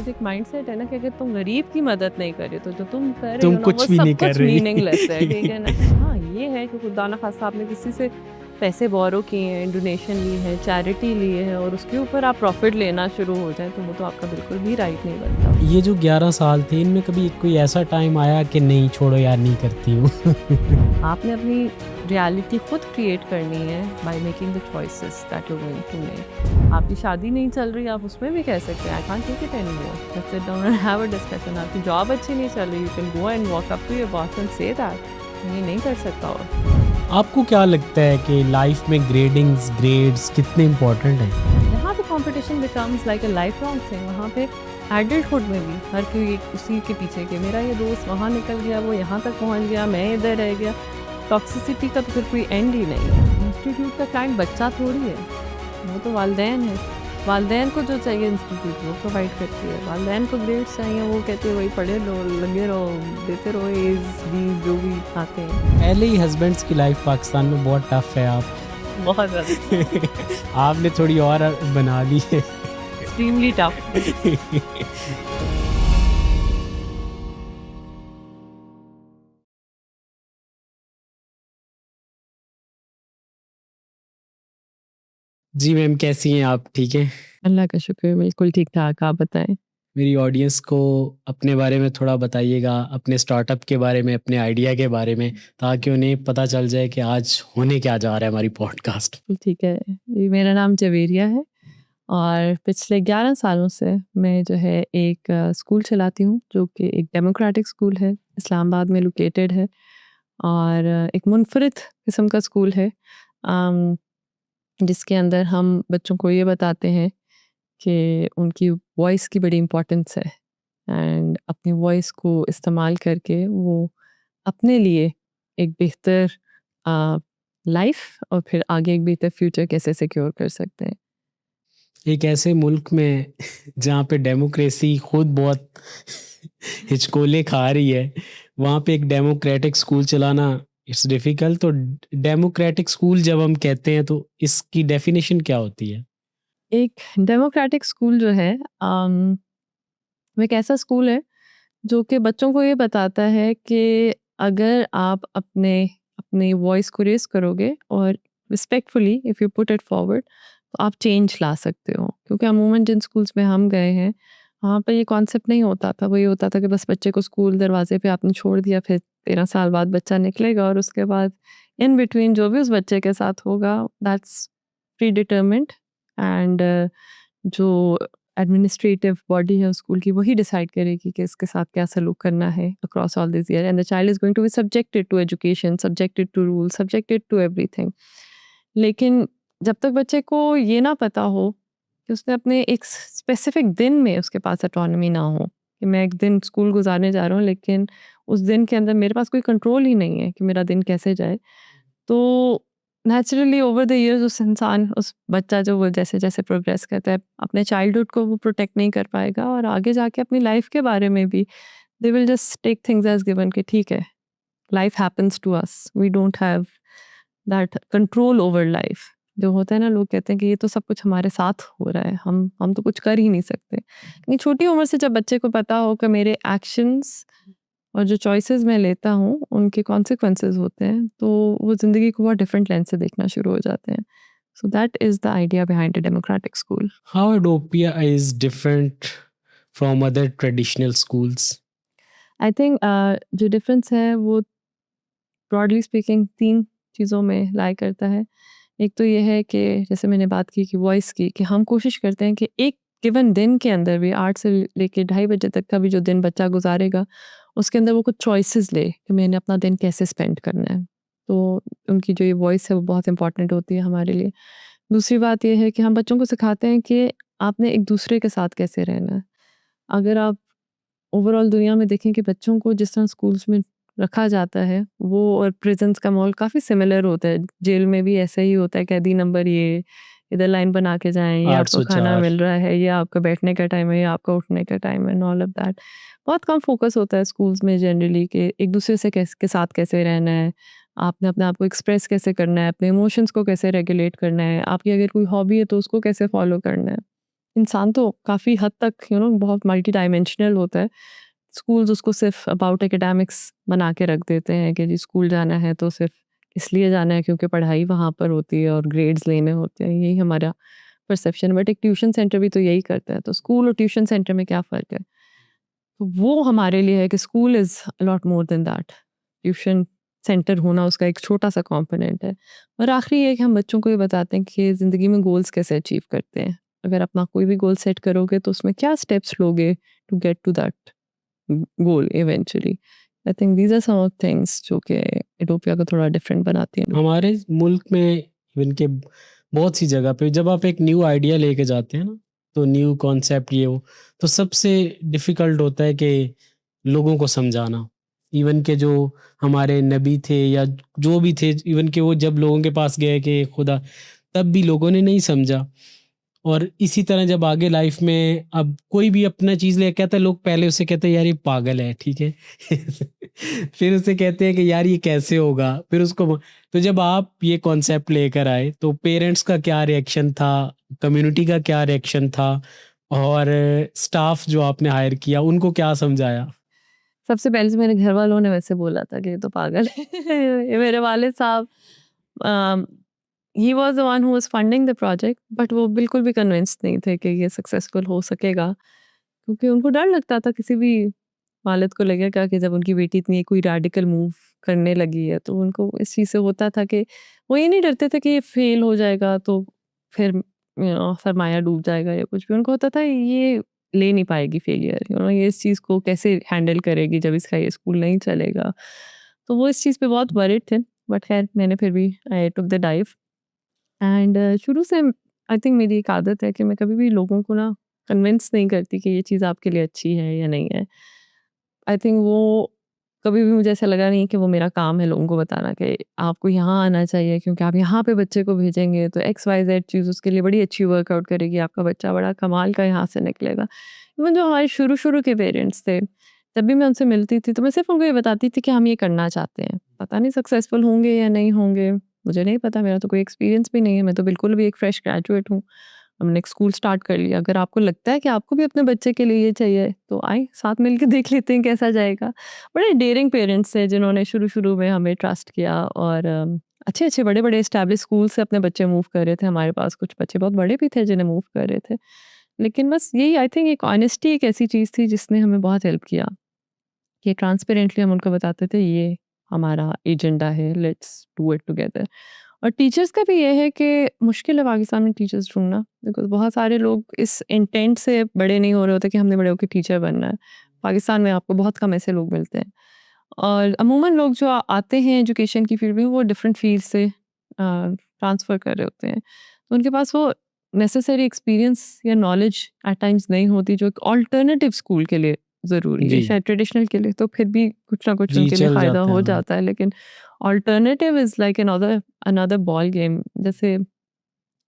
एक माइंडसेट है ना कि अगर तुम गरीब की मदद नहीं कर रहे तो जो तुम कर रहे तुम हो ना वो कुछ भी नहीं सब कर कुछ रही। मीनिंगलेस है, ठीक है ना? हाँ, ये है कि खुदा ना खास्ता आपने किसी से पैसे बोरो किए हैं, डोनेशन ली है, चैरिटी ली है और उसके ऊपर आप प्रॉफिट लेना शुरू हो जाए तो वो तो आपका बिल्कुल भी राइट नहीं बनता। ये जो 11 साल थे इनमें कभी कोई ऐसा टाइम आया कि नहीं छोड़ो यार नहीं करती हूँ? आपने अपनी रियलिटी खुद क्रिएट करनी है by making the choices that you going to make. आपकी शादी नहीं चल रही, आप उसमें भी कह सकते हैं I can't take it anymore, let's sit down and have a discussion. आपकी जॉब अच्छी नहीं चल रही, you can go and walk up to your boss and say that ये नहीं कर सकता। और आपको क्या लगता है कि लाइफ में ग्रेडिंग्स ग्रेड्स कितने इम्पोर्टेंट हैं? जहाँ पे competition becomes like a life long thing, वहाँ पे एडल्टहुड में भी हर कोई उसी के पीछे के मेरा ये दोस्त वहाँ निकल गया, वो यहाँ तक पहुँच गया, मैं इधर रह गया। टॉक्सिसिटी का तो फिर कोई एंड ही नहीं है। इंस्टीट्यूट का क्लाइंट बच्चा थोड़ी है, वो तो वालिदैन है। वालिदैन को जो चाहिए इंस्टीट्यूट वो प्रोवाइड करती है। वालिदैन को ग्रेड्स चाहिए, वो कहते हैं वही पढ़े रहो, लगे रहो, देते रहो एज बी जो भी आते हैं। पहले ही हस्बैंड्स की लाइफ पाकिस्तान में बहुत टफ है। आप बहुत ज़्यादा आपने थोड़ी और बना ली है। Extremely tough. जी मैम, कैसी हैं आप? ठीक हैं? अल्लाह का शुक्र है, बिल्कुल ठीक-ठाक, आप बताएँ? मेरी ऑडियंस को अपने बारे में थोड़ा बताइएगा, अपने स्टार्टअप के बारे में, अपने आइडिया के बारे में, ताकि उन्हें पता चल जाए कि आज होने क्या जा रहा है हमारी पॉडकास्ट। ठीक है। जी, मेरा नाम जवेरिया है और पिछले 11 सालों से मैं जो है एक स्कूल चलाती हूँ, जो कि एक डेमोक्रेटिक स्कूल है, इस्लामाबाद में लोकेटेड है और एक मुनफ़रिद किस्म का स्कूल है। अम, जिसके अंदर हम बच्चों को ये बताते हैं कि उनकी वॉइस की बड़ी इम्पोर्टेंस है एंड अपनी वॉइस को इस्तेमाल करके वो अपने लिए एक बेहतर लाइफ और फिर आगे एक बेहतर फ्यूचर कैसे सिक्योर कर सकते हैं। एक ऐसे मुल्क में जहाँ पे डेमोक्रेसी खुद बहुत हिचकोले खा रही है, वहाँ पे एक डेमोक्रेटिक स्कूल चलाना इट्स डिफिकल्ट। तो डेमोक्रेटिक स्कूल जब हम कहते हैं तो इसकी डेफिनेशन क्या होती है? एक डेमोक्रेटिक स्कूल जो है वो एक ऐसा स्कूल है जो कि बच्चों को ये बताता है कि अगर आप अपने अपनी वॉइस को रेस करोगे और respectfully if you put it forward तो आप चेंज ला सकते हो। क्योंकि अमूमन जिन स्कूल्स में हम गए हैं वहाँ पे ये कॉन्सेप्ट नहीं होता था। वो ये होता था कि बस बच्चे को स्कूल दरवाजे पे आपने छोड़ दिया, फिर 13 साल बाद बच्चा निकलेगा और उसके बाद इन बिटवीन जो भी उस बच्चे के साथ होगा दैट्स प्री डिटर्मिन्ड एंड जो एडमिनिस्ट्रेटिव बॉडी है उस स्कूल की वही डिसाइड करेगी कि इसके साथ क्या सलूक करना है across all this year and the child is going to be subjected to education, subjected to rule, subjected to everything. लेकिन जब तक बच्चे को ये ना पता हो कि उसने अपने एक स्पेसिफिक दिन में उसके पास ऑटोनॉमी ना हो कि मैं एक दिन स्कूल गुजारने जा रहा हूँ लेकिन उस दिन के अंदर मेरे पास कोई कंट्रोल ही नहीं है कि मेरा दिन कैसे जाए, तो नेचुरली ओवर द इयर्स उस इंसान उस बच्चा जो वो जैसे-जैसे प्रोग्रेस करता है, अपने चाइल्डहुड को वो प्रोटेक्ट नहीं कर पाएगा और आगे जाके अपनी लाइफ के बारे में भी they will just take things as given कि ठीक है, life happens to us, we don't have that control over life. जो होता है ना, लोग कहते हैं कि ये तो सब कुछ हमारे साथ हो रहा है, हम तो कुछ कर ही नहीं सकते। लेकिन छोटी उम्र से जब बच्चे को पता हो कि मेरे एक्शंस और जो चॉइसेस मैं लेता हूँ, उनके कॉन्सिक्वेंसेज़ होते हैं, तो वो ज़िंदगी को बहुत डिफरेंट लेंस से देखना शुरू हो जाते हैं। So that is the idea behind a democratic school. How Adopia is different from other traditional schools? I think जो डिफरेंस है वो ब्रॉडली स्पीकिंग 3 चीज़ों में लाई करता है। एक तो ये है कि जैसे मैंने बात की कि वॉइस की, कि हम कोशिश करते हैं कि एक गिवन दिन के अंदर भी 8 से लेके ढाई बजे तक का भी जो दिन बच्चा गुज़ारेगा, उसके अंदर वो कुछ चॉइसेस ले कि मैंने अपना दिन कैसे स्पेंड करना है। तो उनकी जो ये वॉइस है वो बहुत इम्पोर्टेंट होती है हमारे लिए। दूसरी बात ये है कि हम बच्चों को सिखाते हैं कि आपने एक-दूसरे के साथ कैसे रहना है। अगर आप ओवरऑल दुनिया में देखें कि बच्चों को जिस तरह स्कूल्स में रखा जाता है, वो और प्रिज़न्स का माहौल काफ़ी सिमिलर होता है। जेल में भी ऐसा ही होता है, कैदी नंबर ये, इधर लाइन बना के जाएँ, ये आपको खाना 804। मिल रहा है, ये आपका बैठने का टाइम है, ये आपका उठने का टाइम है एंड ऑल ऑफ दैट। बहुत कम फ़ोकस होता है स्कूल्स में जनरली कि एक-दूसरे से के साथ कैसे रहना है, आपने अपने आप को एक्सप्रेस कैसे करना है, अपने इमोशंस को कैसे रेगुलेट करना है, आपकी अगर कोई हॉबी है तो उसको कैसे फ़ॉलो करना है। इंसान तो काफ़ी हद तक बहुत मल्टी डायमेंशनल होता है। स्कूल्स उसको सिर्फ अबाउट एकेडमिक्स बना के रख देते हैं कि जी स्कूल जाना है तो सिर्फ इसलिए जाना है क्योंकि पढ़ाई वहाँ पर होती है और ग्रेड्स लेने होते हैं, यही हमारा परसेप्शन। बट एक ट्यूशन सेंटर भी तो यही करता है, तो स्कूल और ट्यूशन सेंटर में क्या फ़र्क है? तो वो हमारे लिए है कि school is a lot more than that. Tuition centre होना उसका एक छोटा-सा कंपोनेंट है। और आखिरी ये है कि हम बच्चों को ये बताते हैं कि ज़िंदगी में गोल्स कैसे अचीव करते हैं। अगर अपना कोई भी गोल सेट करोगे तो उसमें क्या स्टेप्स लोगे to get to that goal eventually. I think these are some of things जो कि एडोपिया को थोड़ा डिफरेंट बनाती हैं। हमारे मुल्क में इवन के बहुत सी जगह पे जब आप एक न्यू आइडिया लेके जाते हैं ना, तो न्यू कॉन्सेप्ट ये हो, तो सबसे डिफ़िकल्ट होता है कि लोगों को समझाना। इवन के जो हमारे नबी थे या जो भी थे, इवन के वो जब लोगों के पास गए कि खुदा, तब भी लोगों ने नहीं समझा। और इसी तरह जब आगे लाइफ में अब कोई भी अपना चीज़ लेके आता है, लोग पहले उसे कहते हैं यार ये पागल है, ठीक है? फिर उसे कहते हैं कि यार ये कैसे होगा? फिर उसको तो जब आप ये कॉन्सेप्ट लेकर आए, तो पेरेंट्स का क्या रिएक्शन था? कम्युनिटी का क्या रिएक्शन था? और स्टाफ जो आपने हायर किया, उनको क्या समझाया? सबसे पहले तो मेरे घर वालों ने वैसे बोला था कि ये तो पागल है। ये मेरे वालिद साहब he was the one who was funding the project, but वो बिल्कुल भी कन्विंस्ड नहीं थे कि ये सक्सेसफुल हो सकेगा। क्योंकि उनको डर लगता था, किसी भी वालिद को लगेगा कि जब उनकी बेटी इतनी कोई रेडिकल मूव करने लगी है, तो उनको इस चीज़ से होता था कि वो ये नहीं डरते थे कि ये फेल हो जाएगा तो फिर सरमाया डूब जाएगा या कुछ भी। उनको होता था ये ले नहीं पाएगी फेलियर, ये इस चीज़ को कैसे हैंडल करेगी जब इसका ये स्कूल नहीं चलेगा। तो वो इस चीज़ पे बहुत वरिड थे। बट खैर मैंने फिर भी आई टुक द डाइव। एंड शुरू से आई थिंक मेरी एक आदत है कि मैं कभी भी लोगों को ना कन्विंस नहीं करती कि ये चीज़ आपके लिए अच्छी है या नहीं है। आई थिंक वो कभी भी मुझे ऐसा लगा नहीं कि वो मेरा काम है लोगों को बताना कि आपको यहाँ आना चाहिए क्योंकि आप यहाँ पे बच्चे को भेजेंगे तो एक्स वाई जेड चीज़ उसके लिए बड़ी अच्छी वर्कआउट करेगी, आपका बच्चा बड़ा कमाल का यहाँ से निकलेगा। इवन जो हमारे शुरू शुरू के पेरेंट्स थे, जब भी मैं उनसे मिलती थी तो मैं सिर्फ उनको ये बताती थी कि हम ये करना चाहते हैं, पता नहीं सक्सेसफुल होंगे या नहीं होंगे, मुझे नहीं पता, मेरा तो कोई एक्सपीरियंस भी नहीं है, मैं तो बिल्कुल भी एक फ्रेश ग्रेजुएट हूँ। हमने एक स्कूल स्टार्ट कर लिया, अगर आपको लगता है कि आपको भी अपने बच्चे के लिए ये चाहिए तो आएँ साथ मिल के देख लेते हैं कैसा जाएगा। बड़े डेयरिंग पेरेंट्स थे जिन्होंने शुरू-शुरू में हमें ट्रस्ट किया और अच्छे-अच्छे बड़े-बड़े एस्टेब्लिश स्कूल से अपने बच्चे मूव कर रहे थे। हमारे पास कुछ बच्चे बहुत बड़े भी थे जिन्हें मूव कर रहे थे। लेकिन बस यही आई थिंक एक ऑनेस्टी एक ऐसी चीज़ थी जिसने हमें बहुत हेल्प किया कि ट्रांसपेरेंटली हम उनको बताते थे ये हमारा एजेंडा है, लेट्स डू इट टुगेदर। और टीचर्स का भी ये है कि मुश्किल है पाकिस्तान में टीचर्स ढूँढना, बिकॉज़ बहुत सारे लोग इस इंटेंट से बड़े नहीं हो रहे होते कि हमने बड़े होके टीचर बनना है। पाकिस्तान में आपको बहुत कम ऐसे लोग मिलते हैं। और अमूमन लोग जो आते हैं एजुकेशन की फील्ड में वो डिफरेंट फील्ड से ट्रांसफ़र कर रहे होते हैं। तो उनके पास वो नेसेसरी एक्सपीरियंस या नॉलेज एट टाइम्स नहीं होती जो एक अल्टरनेटिव स्कूल के लिए ज़रूरी है। जी। शायद ट्रेडिशनल के लिए तो फिर भी कुछ ना कुछ जी, उनके लिए चल फ़ायदा जाता है, हो हाँ। जाता है, लेकिन alternative is like another another ball game. जैसे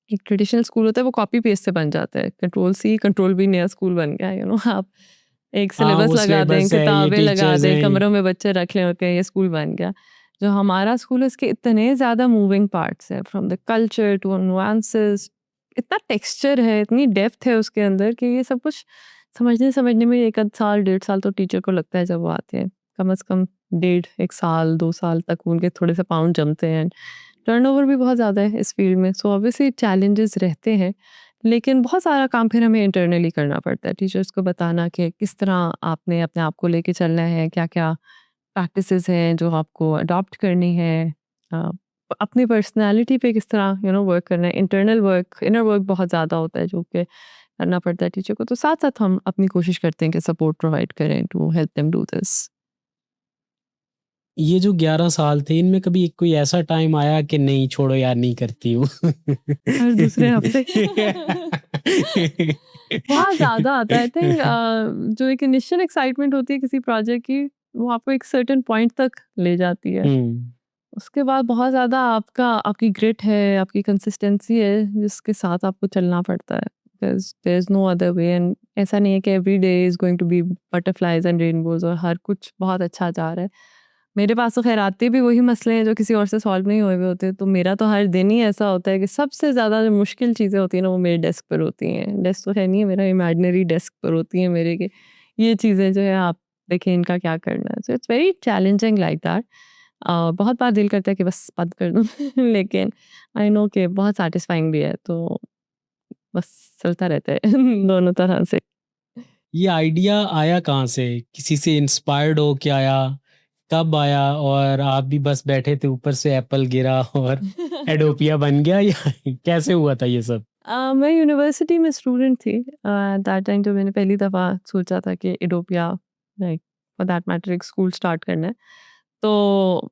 एक ट्रेडिशनल स्कूल होता है वो कॉपी पेस्ट से बन जाता है, कंट्रोल सी कंट्रोल वी नया स्कूल बन गया है, आप एक हाँ, सिलेबस वो लगा दें, सिलेबस है, ये किताबें लगा टीचर्स दें, हैं। कमरों में बच्चे रख लें और कहें ये स्कूल बन गया। जो हमारा स्कूल है उसके इतने ज़्यादा मूविंग पार्ट्स हैं, from the culture to nuances, इतना टेक्सचर है, इतनी डेप्थ है उसके अंदर कि ये सब कुछ समझने समझने में 1 आध साल, 1.5 साल तो टीचर को लगता है जब वो आते हैं। कम से कम डेढ़ 1 साल, 2 साल तक उनके थोड़े से पाँव जमते हैं। टर्नओवर भी बहुत ज़्यादा है इस फील्ड में, सो ऑब्वियसली चैलेंजेस रहते हैं, लेकिन बहुत सारा काम फिर हमें इंटरनली करना पड़ता है। टीचर्स को बताना कि किस तरह आपने अपने आप को लेके चलना है, क्या-क्या प्रैक्टिसेस हैं जो आपको अडॉप्ट करनी है, अ, अपनी पर्सनैलिटी पे किस तरह वर्क करना है। इंटरनल वर्क, इनर वर्क बहुत ज़्यादा होता है जो कि करना पड़ता है टीचर को। तो साथ-साथ हम अपनी कोशिश करते हैं कि सपोर्ट प्रोवाइड करें to help them do this. ये जो 11 साल थे, इनमें कभी कोई ऐसा टाइम आया कि नहीं छोड़ो यार, नहीं करती हूँ? हर दूसरे हफ्ते बहुत ज़्यादा आता है। आई थिंक जो एक इनिशियल एक्साइटमेंट होती है किसी प्रोजेक्ट की, वो आपको एक सर्टेन पॉइंट तक ले जाती है। हुँ। उसके बाद बहुत ज़्यादा आपकी ग्रिट है, आपकी कंसिस्टेंसी है, जिसके साथ आपको चलना पड़ता है। There is no other way. And ऐसा नहीं है कि every day is going to be butterflies and rainbows और हर कुछ बहुत अच्छा जा रहा है। मेरे पास तो खैर आते भी वही मसले हैं जो किसी और से सॉल्व नहीं हुए हुए होते, तो मेरा तो हर दिन ही ऐसा होता है कि सबसे ज़्यादा जो मुश्किल चीज़ें होती हैं ना वो मेरे डेस्क पर होती हैं। डेस्क तो है नहीं है मेरा, इमेजिनरी डेस्क पर होती हैं मेरे कि ये चीज़ें जो है आप देखें इनका क्या करना है। So it's very challenging like that. बहुत बार दिल करता है कि बस बंद कर दूँ लेकिन आई नो कि बहुत सैटिस्फाइंग भी है, तो बस चलता रहता है दोनों तरह से। ये आइडिया आया कहाँ से? किसी से इंस्पायर्ड हो के आया? कब आया? और आप भी बस बैठे थे, ऊपर से एप्पल गिरा और एडोपिया बन गया, या कैसे हुआ था ये सब? मैं यूनिवर्सिटी में स्टूडेंट थी दैट टाइम, जो मैंने पहली दफ़ा सोचा था कि इडोपिया लाइक फॉर दैट मैटर एक स्कूल स्टार्ट करना है। तो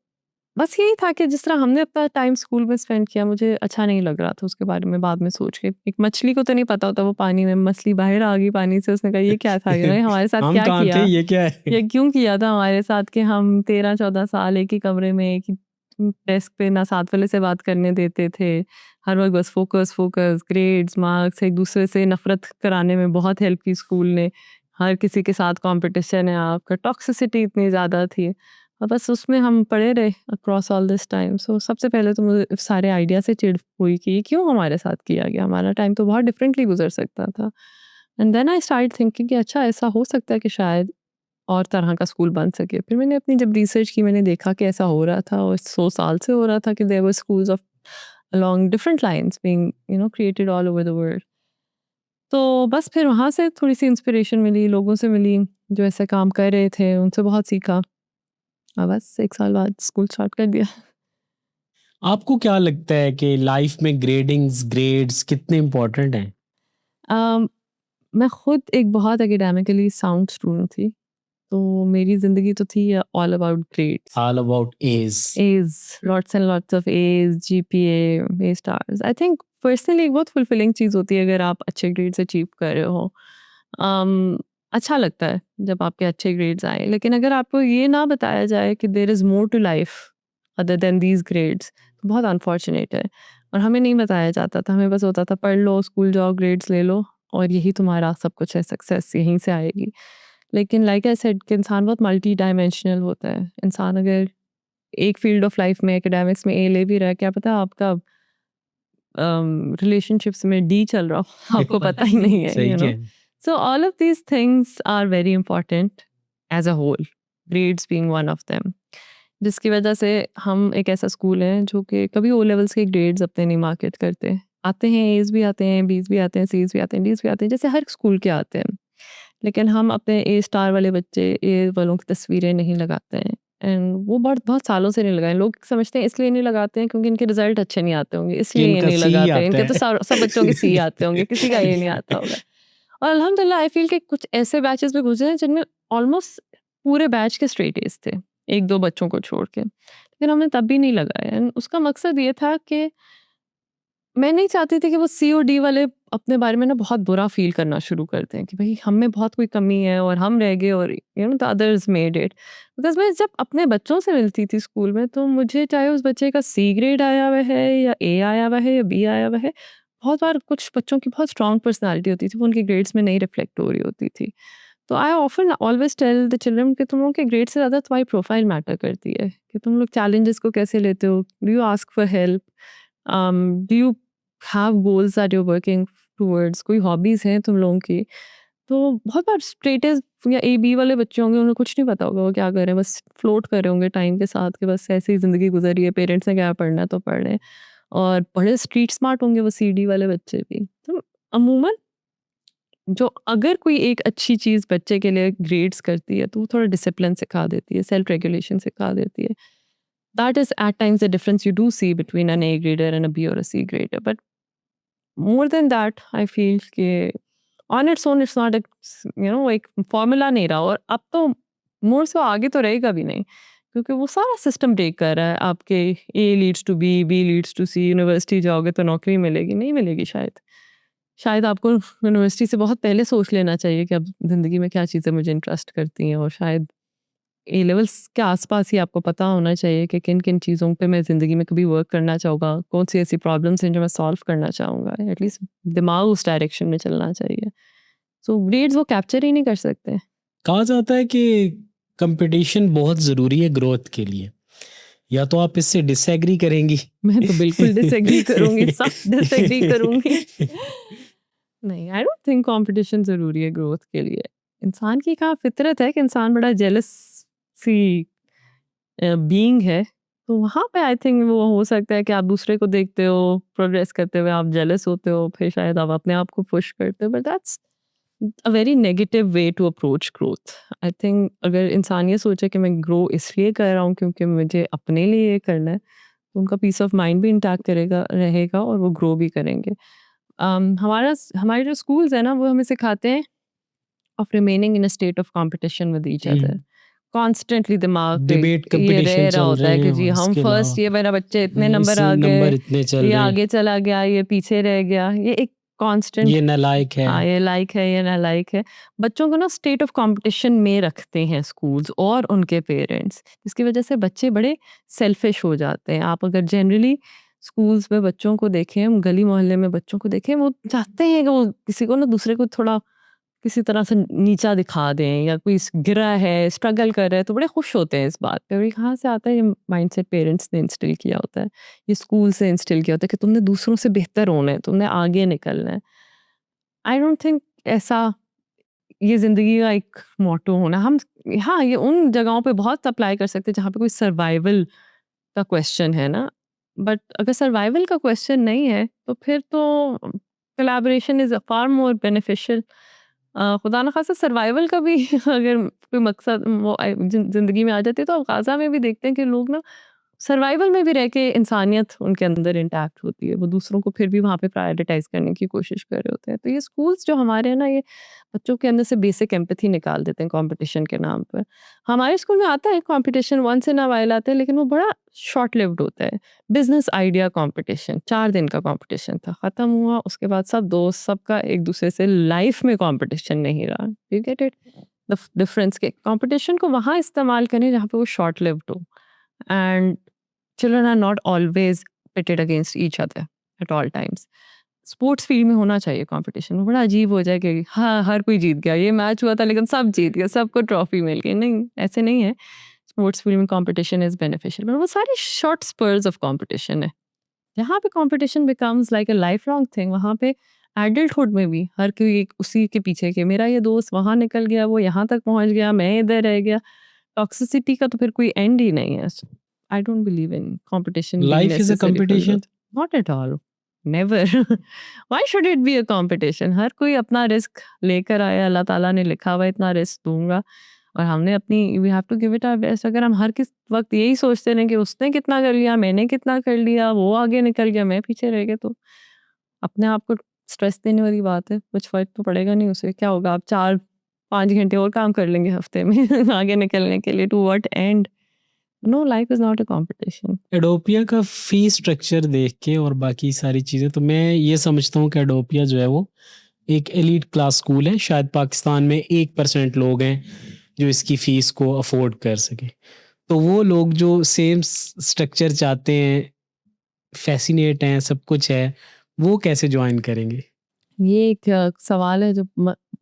बस यही था कि जिस तरह हमने अपना टाइम स्कूल में स्पेंड किया, मुझे अच्छा नहीं लग रहा था उसके बारे में बाद में सोच के। एक मछली को तो नहीं पता होता वो पानी में, मछली बाहर आ गई पानी से, उसने कहा ये क्या था? हमारे साथ हम क्या कहाँ थे, किया? ये क्या है? ये क्यों किया था हमारे साथ कि हम 13-14 साल एक ही कमरे में एक ही डेस्क पे ना साथ वाले से बात करने देते थे। हर वक़्त बस फ़ोकस, फ़ोकस, ग्रेड्स, मार्क्स, एक-दूसरे से नफ़रत कराने में बहुत हेल्प की स्कूल ने। हर किसी के साथ कॉम्पिटिशन है आपका, टॉक्सिसिटी इतनी ज़्यादा थी और बस उसमें हम पड़े रहे अक्रॉस ऑल दिस टाइम। सो सबसे पहले तो मुझे सारे आइडिया से चिढ़ हुई कि ये क्यों हमारे साथ किया गया? हमारा टाइम तो बहुत डिफरेंटली गुज़र सकता था। And then I started thinking कि अच्छा ऐसा हो सकता है कि शायद और तरह का स्कूल बन सके। फिर मैंने अपनी जब रिसर्च की, मैंने देखा कि ऐसा हो रहा था और 100 साल से हो रहा था कि there were schools of along different lines being created all over the world. तो बस फिर वहाँ से थोड़ी-सी इंस्पिरेशन मिली, लोगों से मिली जो ऐसे काम कर रहे थे, उनसे बहुत सीखा और बस 1 साल बाद स्कूल स्टार्ट कर दिया। आपको क्या लगता है कि लाइफ में ग्रेडिंग्स, ग्रेड्स कितने इम्पोर्टेंट हैं? अम, मैं खुद एक बहुत एकेडमिकली साउंड स्टूडेंट थी, तो मेरी ज़िंदगी तो थी all about grades. All about A's. A's, lots and lots of A's, GPA, A stars. I think personally एक बहुत फुलफिलिंग चीज़ होती है अगर आप अच्छे ग्रेड्स अचीव कर रहे हो। अच्छा लगता है जब आपके अच्छे ग्रेड्स आए, लेकिन अगर आपको ये ना बताया जाए कि there is more to life other than these grades, तो बहुत अनफॉर्चुनेट है। और हमें नहीं बताया जाता था, हमें बस होता था पढ़ लो, स्कूल जाओ, ग्रेड्स ले लो और यही तुम्हारा सब कुछ है, सक्सेस यहीं से आएगी। लेकिन लाइक आई सेड कि इंसान बहुत मल्टी डायमेंशनल होता है। इंसान अगर एक फील्ड ऑफ लाइफ में एकेडमिक्स में ए ले भी रहा है, क्या पता आपका रिलेशनशिप्स में डी चल रहा हो आपको पता ही नहीं है, सही क्या? So all of these things are very important as a whole, grades being one of them, जिसकी वजह से हम एक ऐसा स्कूल है जो कि कभी ओ लेवल्स के ग्रेड्स अपने नहीं मार्केट करते। आते हैं, एज भी आते हैं, बीस भी आते हैं, सीज भी आते हैं, डीज भी आते हैं, जैसे हर स्कूल के आते हैं। लेकिन हम अपने ए स्टार वाले बच्चे, ए वालों की तस्वीरें नहीं लगाते हैं। एंड वो बहुत बहुत सालों से नहीं लगाए। लोग समझते हैं इसलिए नहीं लगाते हैं क्योंकि इनके रिजल्ट अच्छे नहीं आते होंगे, कि इसलिए ये इनका नहीं सी लगाते हैं। आता इनके तो है। सब बच्चों के सी आते होंगे, किसी का ये नहीं आता होगा। और अल्हम्दुलिल्लाह आई फील कि कुछ ऐसे बैचेस भी गुजरे हैं जिनमें ऑलमोस्ट पूरे बैच के स्ट्रेट एज थे, 1-2 बच्चों को छोड़ के। लेकिन हमने तब भी नहीं लगाया एंड उसका मकसद ये था कि मैं नहीं चाहती थी कि वो सी और डी वाले अपने बारे में ना बहुत बुरा फ़ील करना शुरू कर दें कि भई हम में बहुत कोई कमी है और हम रह गए और the others made it. Because मैं जब अपने बच्चों से मिलती थी स्कूल में, तो मुझे चाहे उस बच्चे का सी ग्रेड आया हुआ है या ए आया हुआ है या बी आया हुआ है, बहुत बार कुछ बच्चों की बहुत स्ट्रॉन्ग पर्सनैलिटी होती थी, वो उनके ग्रेड्स में नहीं रिफ्लेक्ट हो रही होती थी। तो I often always tell the children कि तुम लोगों के ग्रेड से ज़्यादा तुम्हारी प्रोफाइल मैटर करती है, कि तुम लोग चैलेंजेस को कैसे लेते हो, do you ask for help, do you have goals that you are working towards, कोई हॉबीज़ हैं तुम लोगों की। तो बहुत बार स्ट्रेट एज या ए बी वाले बच्चे होंगे, उन्हें कुछ नहीं पता होगा वो क्या कर रहे हैं, बस फ्लोट कर रहे होंगे टाइम के साथ कि बस ऐसे ही ज़िंदगी गुजर रही है, पेरेंट्स ने क्या पढ़ना है तो पढ़ रहे हैं। और बड़े स्ट्रीट स्मार्ट होंगे वो सी डी वाले बच्चे भी। तो अमूमन जो अगर कोई एक अच्छी चीज़ बच्चे के लिए ग्रेड्स करती है, तो वो थोड़ा डिसिप्लिन सिखा देती है, सेल्फ रेगुलेशन सिखा देती है। That is at times the difference you do see between an A grader and a B और a C grader, but more than that I feel कि on its own it's not एक formula नहीं रहा, और अब तो मोर सो आगे तो रहेगा भी नहीं, क्योंकि वो सारा सिस्टम ब्रेक कर रहा है आपके। A leads to B, B leads to C, university जाओगे तो नौकरी मिलेगी, नहीं मिलेगी शायद। शायद आपको यूनिवर्सिटी से बहुत पहले सोच लेना चाहिए कि अब ज़िंदगी में क्या चीज़ें मुझे इंटरेस्ट करती हैं, और शायद ए लेवल्स के आसपास ही आपको पता होना चाहिए कि किन-किन चीज़ों पे मैं ज़िंदगी में कभी वर्क करना चाहूँगा, कौन-सी ऐसी प्रॉब्लम्स हैं जो मैं सॉल्व करना चाहूँगा। एटलीस्ट दिमाग उस डायरेक्शन में चलना चाहिए। सो ग्रेड्स वो कैप्चर ही नहीं कर सकते। कहा जाता है कि कंपटीशन बहुत ज़रूरी है ग्रोथ के लिए, या तो आप इससे डिसएग्री करेंगी? मैं तो बिल्कुल डिसएग्री करूंगी, सख्त डिसएग्री करूंगी। नहीं, आई डोंट थिंक कंपटीशन ज़रूरी है ग्रोथ के लिए। इंसान की कहाँ फितरत है कि इंसान बड़ा जेलस सी बीइंग है, तो वहाँ पे आई थिंक वो हो सकता है कि आप दूसरे को देखते हो, प्रोग्रेस करते हुए आप जेलस होते हो, फिर शायद आप अपने आप को पुश करते हो, but that's a very negative way to approach growth. I think अगर इंसान ये सोचे कि मैं ग्रो इसलिए कर रहा हूँ क्योंकि मुझे अपने लिए ये करना है, तो उनका पीस ऑफ माइंड भी इंटैक्ट करेगा रहेगा और वो ग्रो भी करेंगे। हमारे जो स्कूल्स है ना वो हमें सिखाते हैं of remaining in a state of competition with each other. Hmm, constantly दिमाग पे डिबेट ये रह कंपटीशन रहा चल होता रहे है कि हैं जी और हम इसके फर्स्ट, अलावा ये मेरा बच्चे इतने इस नंबर आ गए, नंबर इतने चल ये रहे हैं, आगे चला गया, ये पीछे रह गया, ये एक कांस्टेंट। ये नालायक है। हाँ, ये लाइक है, ये नालायक है। बच्चों को ना स्टेट ऑफ कंपटीशन में रखते हैं स्कूल्स और उनके पेरेंट्स, जिसकी वजह से बच्चे बड़े सेल्फिश हो जाते हैं। आप अगर जनरली स्कूल्स में बच्चों को देखें, गली मोहल्ले में बच्चों को देखें, वो चाहते हैं कि वो किसी को ना दूसरे को थोड़ा किसी तरह से नीचा दिखा दें, या कोई गिरा है, स्ट्रगल कर रहा है, तो बड़े खुश होते हैं इस बात पे। और ये कहाँ से आता है? ये माइंडसेट पेरेंट्स ने इंस्टिल किया होता है, ये स्कूल से इंस्टिल किया होता है कि तुमने दूसरों से बेहतर होना है, तुमने आगे निकलना है। आई डोंट थिंक ऐसा ये ज़िंदगी का एक मोट्टो होना हम। हाँ, ये उन जगहों पे बहुत अप्लाई कर सकते हैं जहाँ पे कोई सर्वाइवल का क्वेश्चन है ना, बट अगर सर्वाइवल का क्वेश्चन नहीं है, तो फिर तो collaboration is far more beneficial. खुदा ना खास्ता सर्वाइवल का भी अगर कोई मकसद वो ज़िंदगी में आ जाती है, तो अब गाज़ा में भी देखते हैं कि लोग ना सर्वाइवल में भी रह के इंसानियत उनके अंदर इंटैक्ट होती है। वो दूसरों को फिर भी वहाँ पे प्रायोरिटाइज़ करने की कोशिश कर रहे होते हैं। तो ये स्कूल्स जो हमारे हैं ना, ये बच्चों के अंदर से बेसिक एम्पैथी निकाल देते हैं कॉम्पिटिशन के नाम पर। हमारे स्कूल में आता है competition, once in a while आता है, लेकिन वो बड़ा शॉर्ट लिव्ड होता है। बिज़नेस आइडिया कॉम्पिटिशन 4 दिन का कॉम्पिटिशन था, खत्म हुआ, उसके बाद सब दोस्त सबका एक-दूसरे से लाइफ़ में कॉम्पिटिशन नहीं रहा। You get it? The difference के कॉम्पिटिशन को वहाँ इस्तेमाल करें जहाँ पे वो शॉर्ट लिव्ड हो, and children are not always pitted against each other at all times. Sports field में होना चाहिए कंपटीशन। वो बड़ा अजीब हो जाए कि हाँ, हर कोई जीत गया, ये मैच हुआ था लेकिन सब जीत गए, सबको ट्रॉफी मिल गई। नहीं, ऐसे नहीं है। स्पोर्ट्स फील्ड में कंपटीशन इज़ बेनिफिशियल, पर वो सारे शॉर्ट स्पर्स ऑफ कंपटीशन है। जहाँ पे competition becomes like a life long thing, वहाँ पे एडल्टहुड में भी हर कोई एक उसी के पीछे कि मेरा ये दोस्त वहाँ निकल गया, वो यहाँ तक पहुँच गया, मैं इधर रह गया। टॉक्सिसिटी का तो फिर कोई एंड ही नहीं है। I don't believe in competition being life is a necessary for competition. Growth. Not at all, never. Why should it be a competition? हर कोई अपना रिस्क लेकर आया, अल्लाह ताला ने लिखा हुआ है इतना रिस्क दूँगा, और हमने अपनी we have to give it our best. अगर हम हर किस वक़्त यही सोचते रहें कि उसने कितना कर लिया, मैंने कितना कर लिया, वो आगे निकल गया, मैं पीछे रह गया, तो अपने आप को स्ट्रेस देने वाली बात है। कुछ फ़र्क तो पड़ेगा नहीं उससे। क्या होगा, आप 4-5 घंटे और काम कर लेंगे हफ्ते में आगे निकलने के लिए, to what end? No, life is not a competition. Adopia का फ़ी स्ट्रक्चर देख के और बाकी सारी चीज़ें, तो मैं ये समझता हूँ कि एडोपिया जो है वो एक एलीट क्लास स्कूल है। शायद पाकिस्तान में 1% लोग हैं जो इसकी फ़ीस को अफ़ोर्ड कर सकें। तो वो लोग जो सेम स्ट्रक्चर चाहते हैं, फ़ैसिनेट हैं, सब कुछ है, वो कैसे जॉइन करेंगे? ये एक सवाल है जो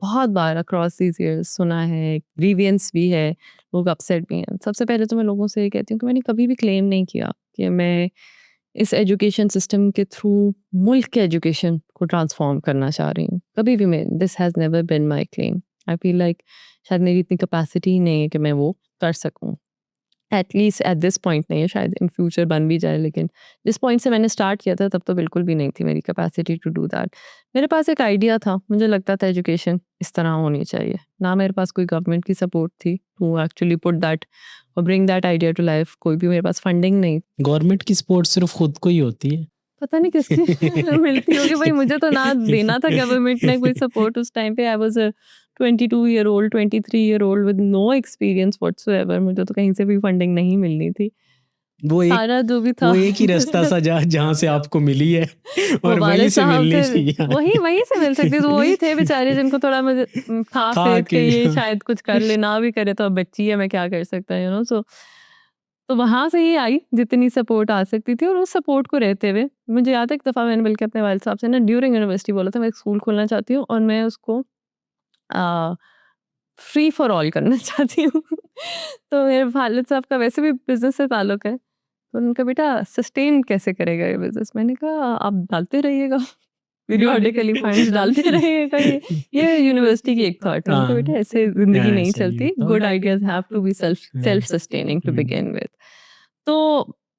बहुत बार अक्रॉस दीज़ ईयर्स सुना है, ग्रीवियंस भी है, लोग अपसेट भी हैं। सबसे पहले तो मैं लोगों से ये कहती हूँ कि मैंने कभी भी क्लेम नहीं किया कि मैं इस एजुकेशन सिस्टम के थ्रू मुल्क के एजुकेशन को ट्रांसफ़ॉर्म करना चाह रही हूँ। कभी भी मैं this has never been my claim. I feel like शायद मेरी इतनी कैपेसिटी ही नहीं है कि मैं वो कर सकूँ। At least at this point नहीं है, शायद इन फ्यूचर बन भी जाए, लेकिन जिस पॉइंट से मैंने स्टार्ट किया था तब तो बिल्कुल भी नहीं थी मेरी कैपेसिटी टू डू दैट। मेरे पास एक आइडिया था, मुझे लगता था एजुकेशन इस तरह होनी चाहिए। ना मेरे पास कोई गवर्नमेंट की सपोर्ट थी टू एक्चुअली पुट दैट और bring that idea to life. कोई भी मेरे पास फंडिंग नहीं। गवर्नमेंट की सपोर्ट सिर्फ़ खुद को ही होती है। पता नहीं किसकी मिलती होगी भाई, मुझे तो ना देना था गवर्नमेंट ने कोई सपोर्ट उस टाइम पे। I was a 22 year old, 23 year old with no experience whatsoever. मुझे तो कहीं से भी फंडिंग नहीं मिलनी थी। वो एक सारा जो भी था वो एक ही रास्ता था जहाँ से आपको मिली है वो और वहीं वालिद से साहब मिलनी थे, चाहिए। वहीं वहीं से मिल सकती, तो वही थे बेचारे जिनको थोड़ा मुझे था था फेथ कि कि ये शायद कुछ कर ले, ना भी करे तो अब बच्ची है, मैं क्या कर सकता है, सो तो वहां से ही आई जितनी सपोर्ट आ सकती थी। और उस सपोर्ट को रहते हुए मुझे याद है एक दफा मैंने बल्कि अपने वालिद साहब से ना ड्यूरिंग यूनिवर्सिटी बोला था मैं एक स्कूल खोलना चाहती हूँ और मैं उसको फ्री फॉर ऑल करना चाहती हूँ। तो मेरे वालिद साहब का वैसे भी बिज़नेस से ताल्लुक है। तो उनका बेटा सस्टेन कैसे करेगा ये बिज़नेस? मैंने कहा आप डालते रहिएगा, पीरियोडिकली फंड्स डालते रहिएगा ये यूनिवर्सिटी की एक थॉट है। मैंने कहा हाँ, बेटा ऐसे ज़िंदगी नहीं ऐसा नहीं चलती, होता। Good ideas have to be self sustaining to begin with. तो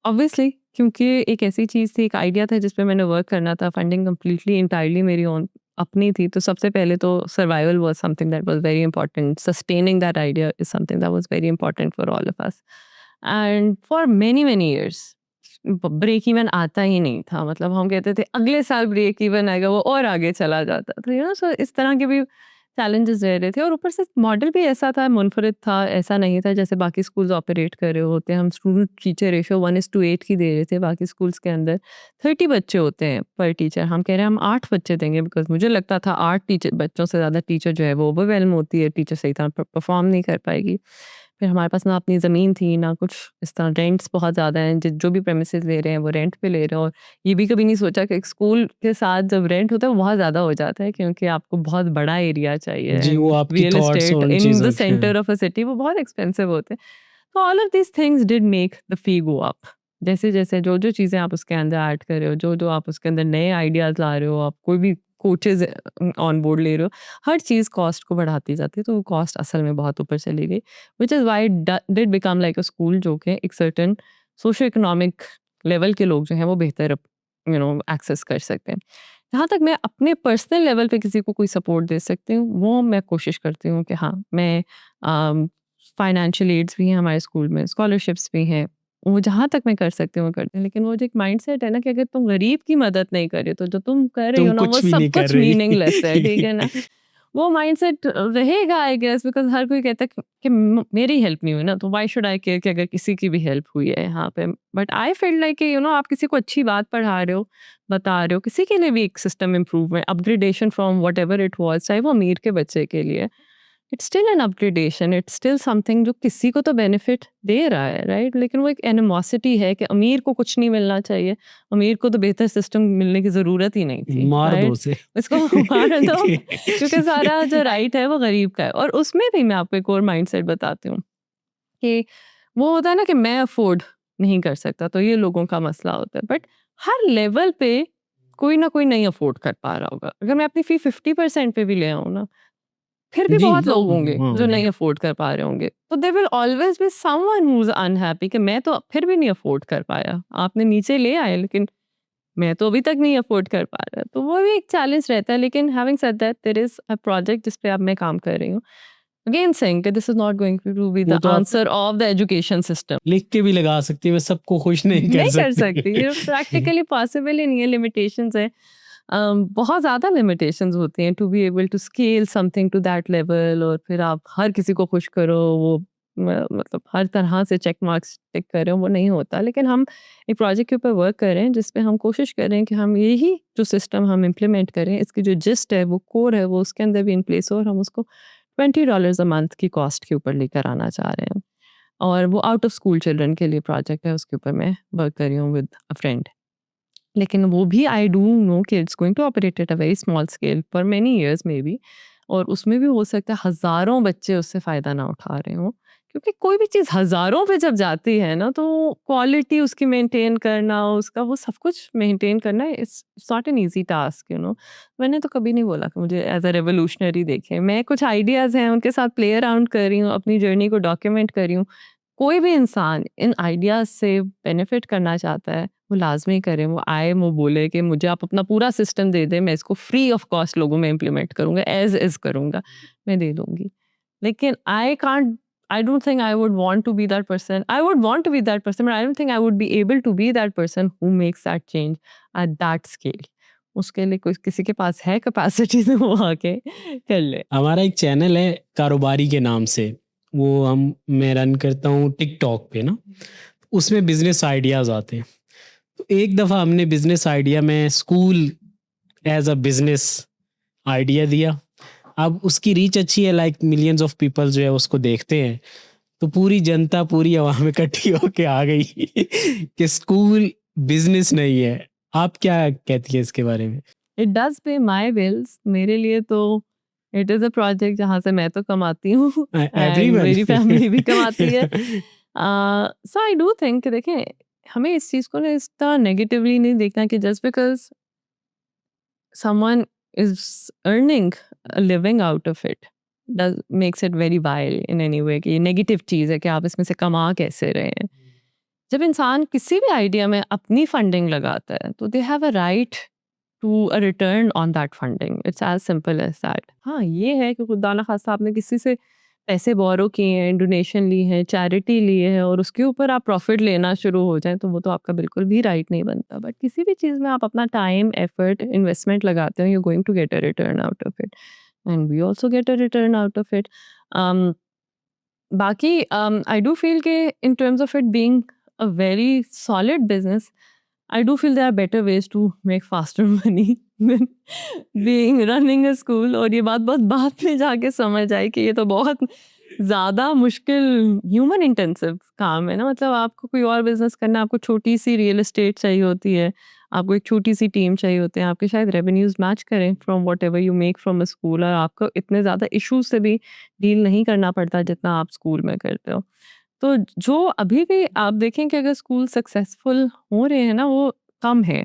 ऑब्वियसली क्योंकि एक ऐसी चीज़ थी, एक आइडिया था जिस पे मैंने वर्क करना था, फंडिंग कंप्लीटली एंटायरली मेरी ओन अपनी थी, तो सबसे पहले तो survival was something that was very important, sustaining that idea is something that was very important for all of us. And for many many years break even आता ही नहीं था, मतलब हम कहते थे अगले साल ब्रेक इवन आएगा, वो और आगे चला जाता था, यू नो। सो इस तरह के भी चैलेंजेस रह रहे थे, और ऊपर से मॉडल भी ऐसा था, मुनफरिद था, ऐसा नहीं था जैसे बाकी स्कूल्स ऑपरेट कर रहे होते हैं। हम स्टूडेंट टीचर रेशो 1:8 की दे रहे थे, बाकी स्कूल्स के अंदर 30 बच्चे होते हैं पर टीचर, हम कह रहे हैं हम 8 बच्चे देंगे, बिकॉज मुझे लगता था 8 टीचर बच्चों से ज़्यादा टीचर जो है वो ओवरवेलम होती है, टीचर सही तरह परफॉर्म नहीं कर पाएगी। फिर हमारे पास ना अपनी ज़मीन थी, ना कुछ इस तरह, रेंट्स बहुत ज़्यादा हैं, जो भी प्रेमिसेस ले रहे हैं वो रेंट पे ले रहे हैं, और ये भी कभी नहीं सोचा कि एक स्कूल के साथ जब रेंट होता है वो बहुत ज़्यादा हो जाता है, क्योंकि आपको बहुत बड़ा एरिया चाहिए, जी, वो एंड आपकी real thoughts estate on in the चीज़ों के हैं। सेंटर ऑफ अ सिटी वो बहुत एक्सपेंसिव होते हैं। तो all of these things did make the fee go up. जैसे-जैसे जो-जो चीज़ें आप उसके अंदर ऐड कर रहे हो, जो-जो आप उसके अंदर नए आइडियाज़ ला रहे हो, आप कोई भी कोचेज़ ऑन बोर्ड ले रहे हो, हर चीज़ कॉस्ट को बढ़ाती जाती है, तो वो कॉस्ट असल में बहुत ऊपर चली गई। Which is why it did become like a school, जो कि एक सर्टेन सोशियो इकोनॉमिक लेवल के लोग जो हैं वो बेहतर एक्सेस कर सकते हैं। जहाँ तक मैं अपने पर्सनल लेवल पे किसी को कोई सपोर्ट दे सकती हूँ, वो मैं कोशिश करती हूँ कि हाँ, मैं फाइनेंशियल एड्स भी हैं हमारे स्कूल में, स्कॉलरशिप्स भी हैं। वो जहाँ तक मैं कर सकती हूँ, वो करती हूँ। लेकिन वो जो एक माइंडसेट है ना कि अगर तुम गरीब की मदद नहीं कर रहे, तो जो तुम कर रही तुम हो ना, वो कुछ भी सब नहीं कर कुछ मीनिंगलेस है, ठीक है ना? रही। वो माइंडसेट रहेगा आई गेस, बिकॉज़ हर कोई कहता है कि मेरी हेल्प नहीं हुई ना, तो व्हाई शुड आई केयर कि अगर किसी की भी हेल्प हुई है यहाँ पे। बट आई फील लाइक कि आप किसी को अच्छी बात पढ़ा रहे हो, बता रहे हो, किसी के लिए भी एक system improvement, upgradation from whatever it was, चाहे वो अमीर के बच्चे के लिए, it's still an upgradation, it's still something जो किसी को तो बेनिफिट दे रहा है, राइट? लेकिन वो एक एनिमोसिटी है कि अमीर को कुछ नहीं मिलना चाहिए, अमीर को तो बेहतर सिस्टम मिलने की ज़रूरत ही नहीं थी, मार दो राइट? उसे। इसको मार दो, क्योंकि सारा जो राइट है वो गरीब का है। और उसमें भी मैं आपको एक और माइंडसेट बताती हूँ कि वो होता है ना कि मैं अफोर्ड नहीं कर सकता, तो ये लोगों का मसला होता है। बट हर लेवल पे कोई ना कोई नहीं अफोर्ड कर पा रहा होगा। अगर मैं अपनी फ़ी 50% पे भी ले आऊँ ना, फिर भी जी, बहुत लोग होंगे जो हाँ। नहीं अफोर्ड कर पा रहे होंगे। तो there will always be someone who is unhappy कि मैं तो फिर भी नहीं अफोर्ड कर पाया। आपने नीचे ले आए, लेकिन मैं तो अभी तक नहीं अफोर्ड कर पा रहा। तो वो भी एक चैलेंज रहता है, लेकिन having said that there is a project जिस पे अब मैं काम कर रही हूँ। Again saying that this is not going to be वो द तो आप answer of the education system. लिख के भी लगा सकती हैं, मैं सबको खुश नहीं कर नहीं कर सकती, ये सकती। प्रैक्टिकली पॉसिबल ही नहीं है, लिमिटेशंस है। बहुत ज़्यादा लिमिटेशंस होती हैं to be able to scale something to that level, और फिर आप हर किसी को खुश करो, वो मतलब हर तरह से चेक मार्क्स टिक करें, वो नहीं होता। लेकिन हम एक प्रोजेक्ट के ऊपर वर्क कर रहे हैं जिस पे हम कोशिश कर रहे हैं कि हम यही जो सिस्टम हम इम्प्लीमेंट करें, इसकी जो जिस्ट है, वो कोर है, वो उसके अंदर भी इन प्लेस हो, और हम उसको $20 अ मंथ की कॉस्ट के ऊपर लेकर आना चाह रहे हैं। और वो आउट ऑफ स्कूल चिल्ड्रन के लिए प्रोजेक्ट है, उसके ऊपर मैं वर्क कर रही हूँ विद अ फ्रेंड। लेकिन वो भी आई डू नो कि it's going to operate at a very small scale for many years maybe, और उसमें भी हो सकता है हज़ारों बच्चे उससे फ़ायदा ना उठा रहे हों, क्योंकि कोई भी चीज़ हज़ारों पे जब जाती है ना, तो क्वालिटी उसकी मेंटेन करना, उसका वो सब कुछ मेंटेन करना, it's not an easy task, मैंने तो कभी नहीं बोला कि मुझे एज़ अ रेवोल्यूशनरी देखें। मैं कुछ आइडियाज़ हैं, उनके साथ प्ले अराउंड कर रही हूँ, अपनी जर्नी को डॉक्यूमेंट कर रही हूँ। कोई भी इंसान इन आइडियाज़ से बेनिफिट करना चाहता है, वो लाज़मी करे, वो आए, वो बोले कि मुझे आप अपना पूरा सिस्टम दे दें, मैं इसको फ्री ऑफ कॉस्ट लोगों में इम्प्लीमेंट करूँगा, एज़ इज़ करूँगा, मैं दे दूँगी। लेकिन I don't think I would want to be that person. I would want to be that person, but I don't think I would be able to be that person who makes that change at that scale. उसके लिए कोई किसी के पास है capacity तो वो आके कर ले। हमारा एक चैनल है कारोबारी के नाम से, वो मैं रन करता हूँ टिकटॉक पे ना, उसमें बिजनेस आइडियाज आते हैं। तो एक दफ़ा हमने बिजनेस आइडिया में school as a business idea दिया। अब उसकी रीच अच्छी है, लाइक मिलियंस ऑफ पीपल जो है उसको देखते हैं, तो पूरी जनता पूरी आवाम इकट्ठी होके आ गई कि स्कूल बिजनेस नहीं है। आप क्या कहती है इसके बारे में? इट डज़ पे माय बिल्स, मेरे लिए तो इट इज़ अ प्रोजेक्ट जहाँ से मैं तो कमाती हूँ एंड एवरीवन मेरी फैमिली भी कमाती है। सो आई डू थिंक देखें, हमें इस चीज़ को ना इतना नेगेटिवली नहीं देखना कि just because someone is earning a living out of it does makes it very vile in any way कि ये नेगेटिव चीज़ है कि आप इसमें से कमा कैसे रहे हैं। जब इंसान किसी भी आइडिया में अपनी फंडिंग लगाता है तो they have a right to a return on that funding, it's as simple as that. हाँ, ये है कि खुदा ना खास्ता आपने किसी से पैसे बोरो किए हैं, डोनेशन ली है, चैरिटी ली है और उसके ऊपर आप प्रॉफिट लेना शुरू हो जाएं तो वो तो आपका बिल्कुल भी राइट नहीं बनता। बट किसी भी चीज़ में आप अपना टाइम, एफर्ट, इन्वेस्टमेंट लगाते हो, you going to get a return out of it and we also get a return out of it. बाकी आई डू फील के in terms of it being a very solid business, I do feel there are better ways to make faster money than being running a school। और ये बात बहुत बाद में जाके समझ आई कि ये तो बहुत ज़्यादा मुश्किल ह्यूमन इंटेंसिव काम है ना। मतलब आपको कोई और बिजनेस करना, आपको छोटी सी रियल एस्टेट चाहिए होती है, आपको एक छोटी सी टीम चाहिए होते हैं, आपके शायद रेवेन्यूज मैच करें from what ever you make from a school, और आपको इतने ज़्यादा इश्यूज से भी डील नहीं करना पड़ता जितना आप स्कूल में करते हो। तो जो अभी भी आप देखें कि अगर स्कूल सक्सेसफुल हो रहे हैं ना, वो कम है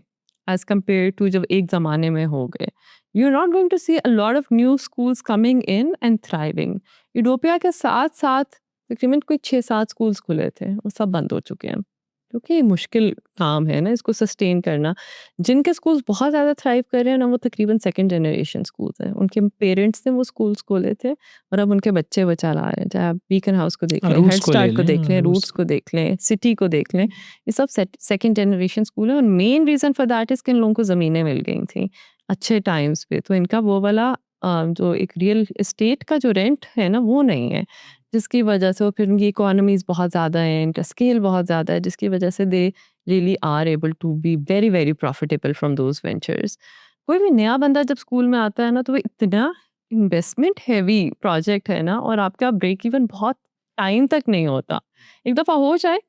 एज कम्पेयर टू जब एक ज़माने में हो गए। You are not going to see a lot of new schools coming in and thriving. Utopia के साथ साथ तकरीबन कोई 6-7 स्कूल्स खुले थे, वो सब बंद हो चुके हैं क्योंकि ये मुश्किल काम है ना इसको सस्टेन करना। जिनके स्कूल्स बहुत ज़्यादा थ्राइव कर रहे हैं ना, वो तकरीबन सेकंड जनरेशन स्कूल्स हैं, उनके पेरेंट्स ने वो स्कूल्स खोले थे और अब उनके बच्चे वो चला रहे हैं। चाहे आप बीकन हाउस को देख लें, रूट्स हेड को ले स्टार्ट को देख लें, लें, रूट्स रूट्स को देख लें, सिटी को देख लें, ये सब सेकंड जनरेशन स्कूल है। और main reason for that is कि इन लोगों को ज़मीनें मिल गई थी अच्छे टाइम्स पे, तो इनका वो वाला जो एक रियल एस्टेट का जो रेंट है ना, वो नहीं है, जिसकी वजह से वो फिर उनकी इकोनॉमीज़ बहुत ज़्यादा है, इनका स्केल बहुत ज़्यादा है, जिसकी वजह से they really are able to be very very profitable from those ventures. कोई भी नया बंदा जब स्कूल में आता है ना, तो वो इतना इन्वेस्टमेंट हैवी प्रोजेक्ट है ना, और आपका ब्रेक इवन बहुत टाइम तक नहीं होता। एक दफ़ा हो जाए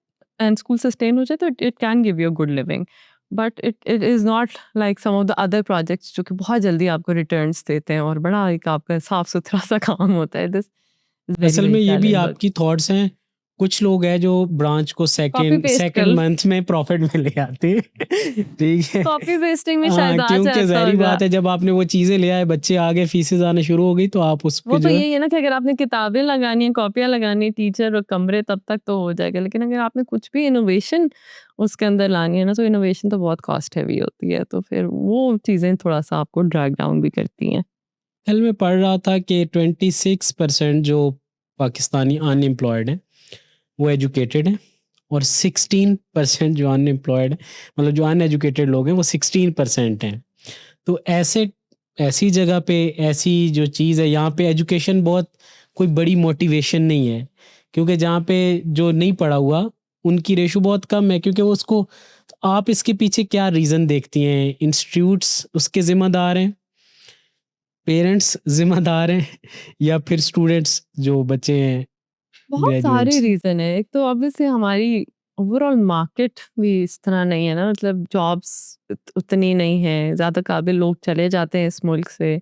एंड स्कूल सस्टेन हो जाए तो it can give you a good living, but it is not like some of the other projects जो कि बहुत जल्दी आपको रिटर्न्स देते हैं और बड़ा एक आपका साफ सुथरा सा काम होता है। दिस इज़ वेरी असल वेरी में ये भी चैलेंजिंग। आपकी थॉट्स हैं। कुछ लोग हैं जो ब्रांच को कॉपी सेकंड पेस्ट सेकंड कर मंथ में प्रॉफिट में ले आते हैं। ठीक है। कॉपी पेस्टिंग में हाँ, शायद आ क्योंकि जाता ज़ाहिर होगा। बात है जब आपने वो चीज़ें ले आए, बच्चे आगे फीसेज़ आने शुरू हो गई तो आप उस वो पे तो जो है यही है ना कि अगर आपने किताबें लगानी है, कॉपियाँ लगानी है, टीचर और कमरे, तब तक तो हो जाएगा। लेकिन अगर आपने कुछ भी इनोवेशन उसके अंदर लानी है ना, तो इनोवेशन तो बहुत कॉस्ट हेवी होती है। तो फिर वो चीज़ें थोड़ा-सा आपको ड्रैग डाउन भी करती हैं। कल मैं पढ़ रहा था कि 26% जो पाकिस्तानी अनएम्प्लॉयड हैं, वो एजुकेटेड हैं और 16% जो अनएम्प्लॉयड हैं, मतलब जो अनएजुकेटेड लोग हैं, वो 16% हैं। तो ऐसी जगह पे ऐसी जो चीज़ है, यहाँ पे एजुकेशन बहुत कोई बड़ी मोटिवेशन नहीं है, क्योंकि जहाँ पे जो नहीं पढ़ा हुआ उनकी रेशो बहुत कम है, क्योंकि वो उसको आप इसके पीछे क्या रीज़न देखती हैं? इंस्टीट्यूट्स उसके ज़िम्मेदार हैं, पेरेंट्स ज़िम्मेदार हैं या फिर स्टूडेंट्स जो बच्चे हैं बहुत सारे ग्रेजुएट्स? रीज़न है। एक तो ऑब्वियसली हमारी ओवरऑल मार्केट भी इस तरह नहीं है ना, मतलब जॉब्स उतनी नहीं है, ज़्यादा काबिल लोग चले जाते हैं इस मुल्क से,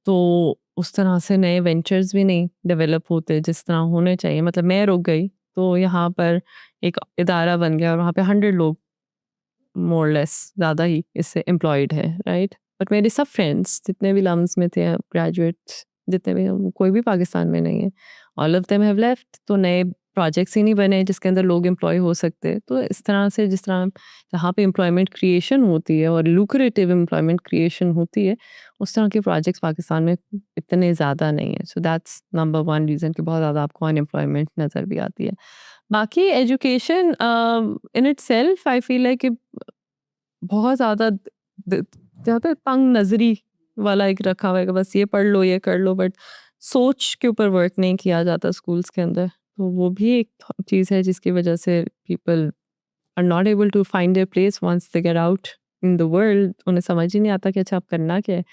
तो उस तरह से नए वेंचर्स भी नहीं डेवलप होते जिस तरह होने चाहिए। मतलब मैं रुक गई तो यहाँ पर एक इदारा बन गया और वहाँ पे 100 लोग मोर लेस ज़्यादा ही इससे एम्प्लॉयड है, राइट? बट मेरे सब फ्रेंड्स जितने भी लम्स में थे, ग्रेजुएट्स जितने भी हैं, कोई भी पाकिस्तान में नहीं है। All of them have left. तो नए प्रोजेक्ट्स ही नहीं बने जिसके अंदर लोग एम्प्लॉय हो सकते। तो इस तरह से जिस तरह जहाँ पे एम्प्लॉयमेंट क्रिएशन होती है और लुक्रेटिव एम्प्लॉयमेंट क्रिएशन होती है, उस तरह के प्रोजेक्ट्स पाकिस्तान में इतने ज़्यादा नहीं है। सो दैट्स नंबर 1 रीज़न कि बहुत ज़्यादा आपको अनएम्प्लॉयमेंट नज़र भी आती है। बाकी education in itself I feel like बहुत ज़्यादा ज़्यादा तंग नज़री वाला एक रखा हुआ है कि बस ये पढ़ लो, ये कर लो, बट सोच के ऊपर वर्क नहीं किया जाता स्कूल्स के अंदर। तो वो भी एक चीज़ है जिसकी वजह से people are not able to find their place once they get out in the world. उन्हें समझ ही नहीं आता कि अच्छा अब करना क्या है?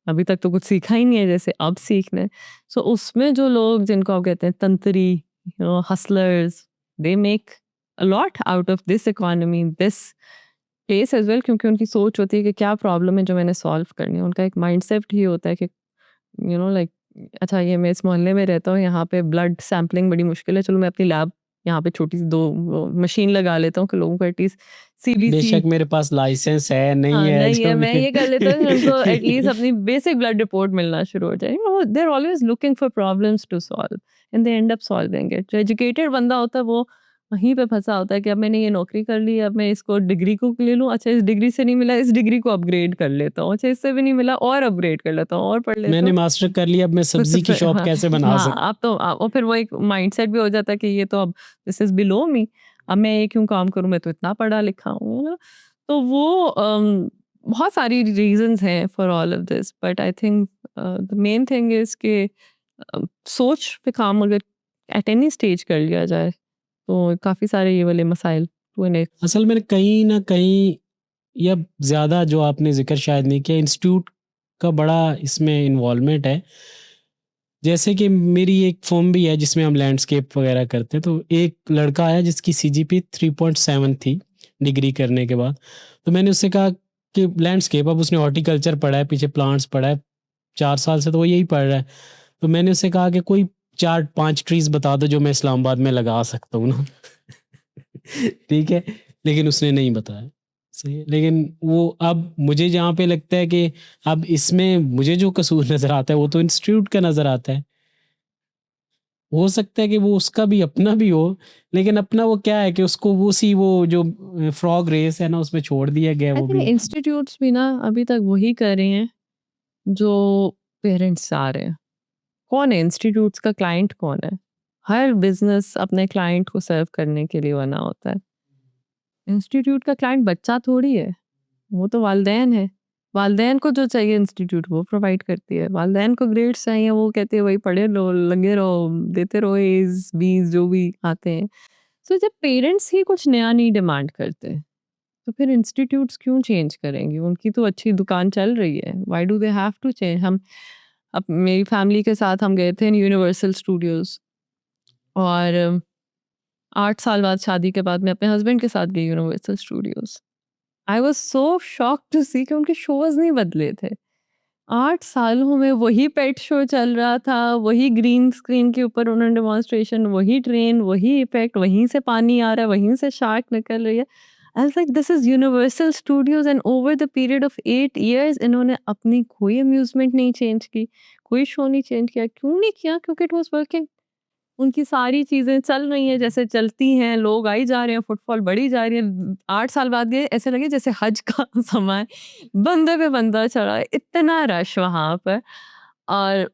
अभी तक तो कुछ सीखा ही नहीं है जैसे अब सीखना है। सो उसमें जो लोग जिनको आप कहते हैं तंत्री, hustlers, they make a lot out of this economy, this place as well, क्योंकि उनकी सोच होती है कि क्या प्रॉब्लम है जो मैंने सॉल्व करनी है। उनका एक माइंडसेट ही होता है कि लाइक अच्छा ये मैं इस मोहल्ले में रहता हूँ, यहाँ पे ब्लड सैंपलिंग बड़ी मुश्किल है, चलो मैं अपनी लैब यहाँ पे छोटी सी 2 वो मशीन लगा लेता हूँ कि लोगों को एटलीस्ट सीबीसी बेशक मेरे पास लाइसेंस है, नहीं हाँ, है, नहीं है, जो मैं भी ये कर लेता हूँ कि उनको एटलीस्ट अपनी बेसिक ब्लड रिपोर्ट मिलना शुरू हो जाए। You know they are always looking for problems to solve and they end up solving it. जो एजुकेटेड बंदा होता है वो वहीं पे फँसा होता है कि अब मैंने ये नौकरी कर ली, अब मैं इसको डिग्री को ले लूँ, अच्छा इस डिग्री से नहीं मिला, इस डिग्री को अपग्रेड कर लेता हूँ, अच्छा इससे भी नहीं मिला और अपग्रेड कर लेता हूँ और पढ़ लेता मैंने हूँ। मास्टर कर लिया, अब मैं फिर सब्जी की फिर शॉप हाँ, कैसे बना हाँ, सकता आप तो और फिर वो एक माइंडसेट भी हो जाता है कि ये तो अब दिस इज़ बिलो मी, अब मैं ये क्यों काम करूँ, मैं तो इतना पढ़ा लिखा हूँ, है ना? तो वो बहुत सारी रीज़न्स हैं for all of this but I think the main thing is कि सोच पे काम अगर एट एनी स्टेज कर लिया जाए, तो काफ़ी सारे ये वाले मसाइल टू एन असल में कहीं न कहीं या ज़्यादा जो आपने ज़िक्र शायद नहीं किया, इंस्टीट्यूट का बड़ा इसमें इन्वॉल्वमेंट है। जैसे कि मेरी एक फ़र्म भी है जिसमें हम लैंडस्केप वगैरह करते हैं, तो एक लड़का आया जिसकी सीजीपी 3.7 थी डिग्री करने के बाद। तो मैंने उससे कहा कि लैंडस्केप, अब उसने हॉर्टिकल्चर पढ़ा है, पीछे प्लांट्स पढ़ा है, 4 साल से तो वो यही पढ़ रहा है। तो मैंने उससे कहा कि कोई 4-5 ट्रीज़ बता दो जो मैं इस्लामाबाद में लगा सकता हूँ ना। ठीक है, लेकिन उसने नहीं बताया। सही है, लेकिन वो अब मुझे जहाँ पे लगता है कि अब इसमें मुझे जो कसूर नज़र आता है वो तो इंस्टीट्यूट का नज़र आता है। हो सकता है कि वो उसका भी अपना भी हो, लेकिन अपना वो क्या है कि उसको वो जो फ्रॉग रेस है ना उसमें छोड़ दिया गया है आई वो थिंक भी। इंस्टीट्यूट्स भी ना अभी तक वही कर रहे हैं जो पेरेंट्स चाह रहे हैं। कौन है इंस्टीट्यूट्स का क्लाइंट कौन है? हर बिज़नेस अपने क्लाइंट को सर्व करने के लिए बना होता है। इंस्टीट्यूट का क्लाइंट बच्चा थोड़ी है, वो तो वालिदैन है। वालिदैन को जो चाहिए इंस्टीट्यूट वो प्रोवाइड करती है। वालिदैन को ग्रेड्स चाहिए, वो कहते हैं वही पढ़े लो, लगे रहो, देते रहो एज़, बीज़ जो भी आते हैं। सो जब पेरेंट्स ही कुछ नया नहीं डिमांड करते, तो फिर इंस्टीट्यूट्स क्यों चेंज करेंगे? उनकी तो अच्छी दुकान चल रही है। Why do they have to change? हम अब मेरी फैमिली के साथ हम गए थे यूनिवर्सल स्टूडियोज़ और 8 साल बाद शादी के बाद मैं अपने हस्बैंड के साथ गई Universal Studios. I was so shocked to see कि उनके शोज़ नहीं बदले थे। 8 सालों में वही पेट शो चल रहा था, वही ग्रीन स्क्रीन के ऊपर उन्होंने डेमोंस्ट्रेशन, वही ट्रेन, वही इफ़ेक्ट, वहीं से पानी आ रहा है, वहीं से शार्क निकल रही है। I was like this is universal Studios and over the period of 8 years इन्होंने अपनी कोई अम्यूज़मेंट नहीं चेंज की, कोई शो नहीं चेंज किया। क्यों नहीं किया? क्योंकि इट वाज़ वर्किंग। उनकी सारी चीज़ें चल रही हैं जैसे चलती हैं, लोग आई जा रहे हैं, फुटफॉल बढ़ी जा रही है। 8 साल बाद गए ऐसे लगे जैसे हज का समय बंदे पे बंदा चढ़ा है, इतना रश वहाँ पर और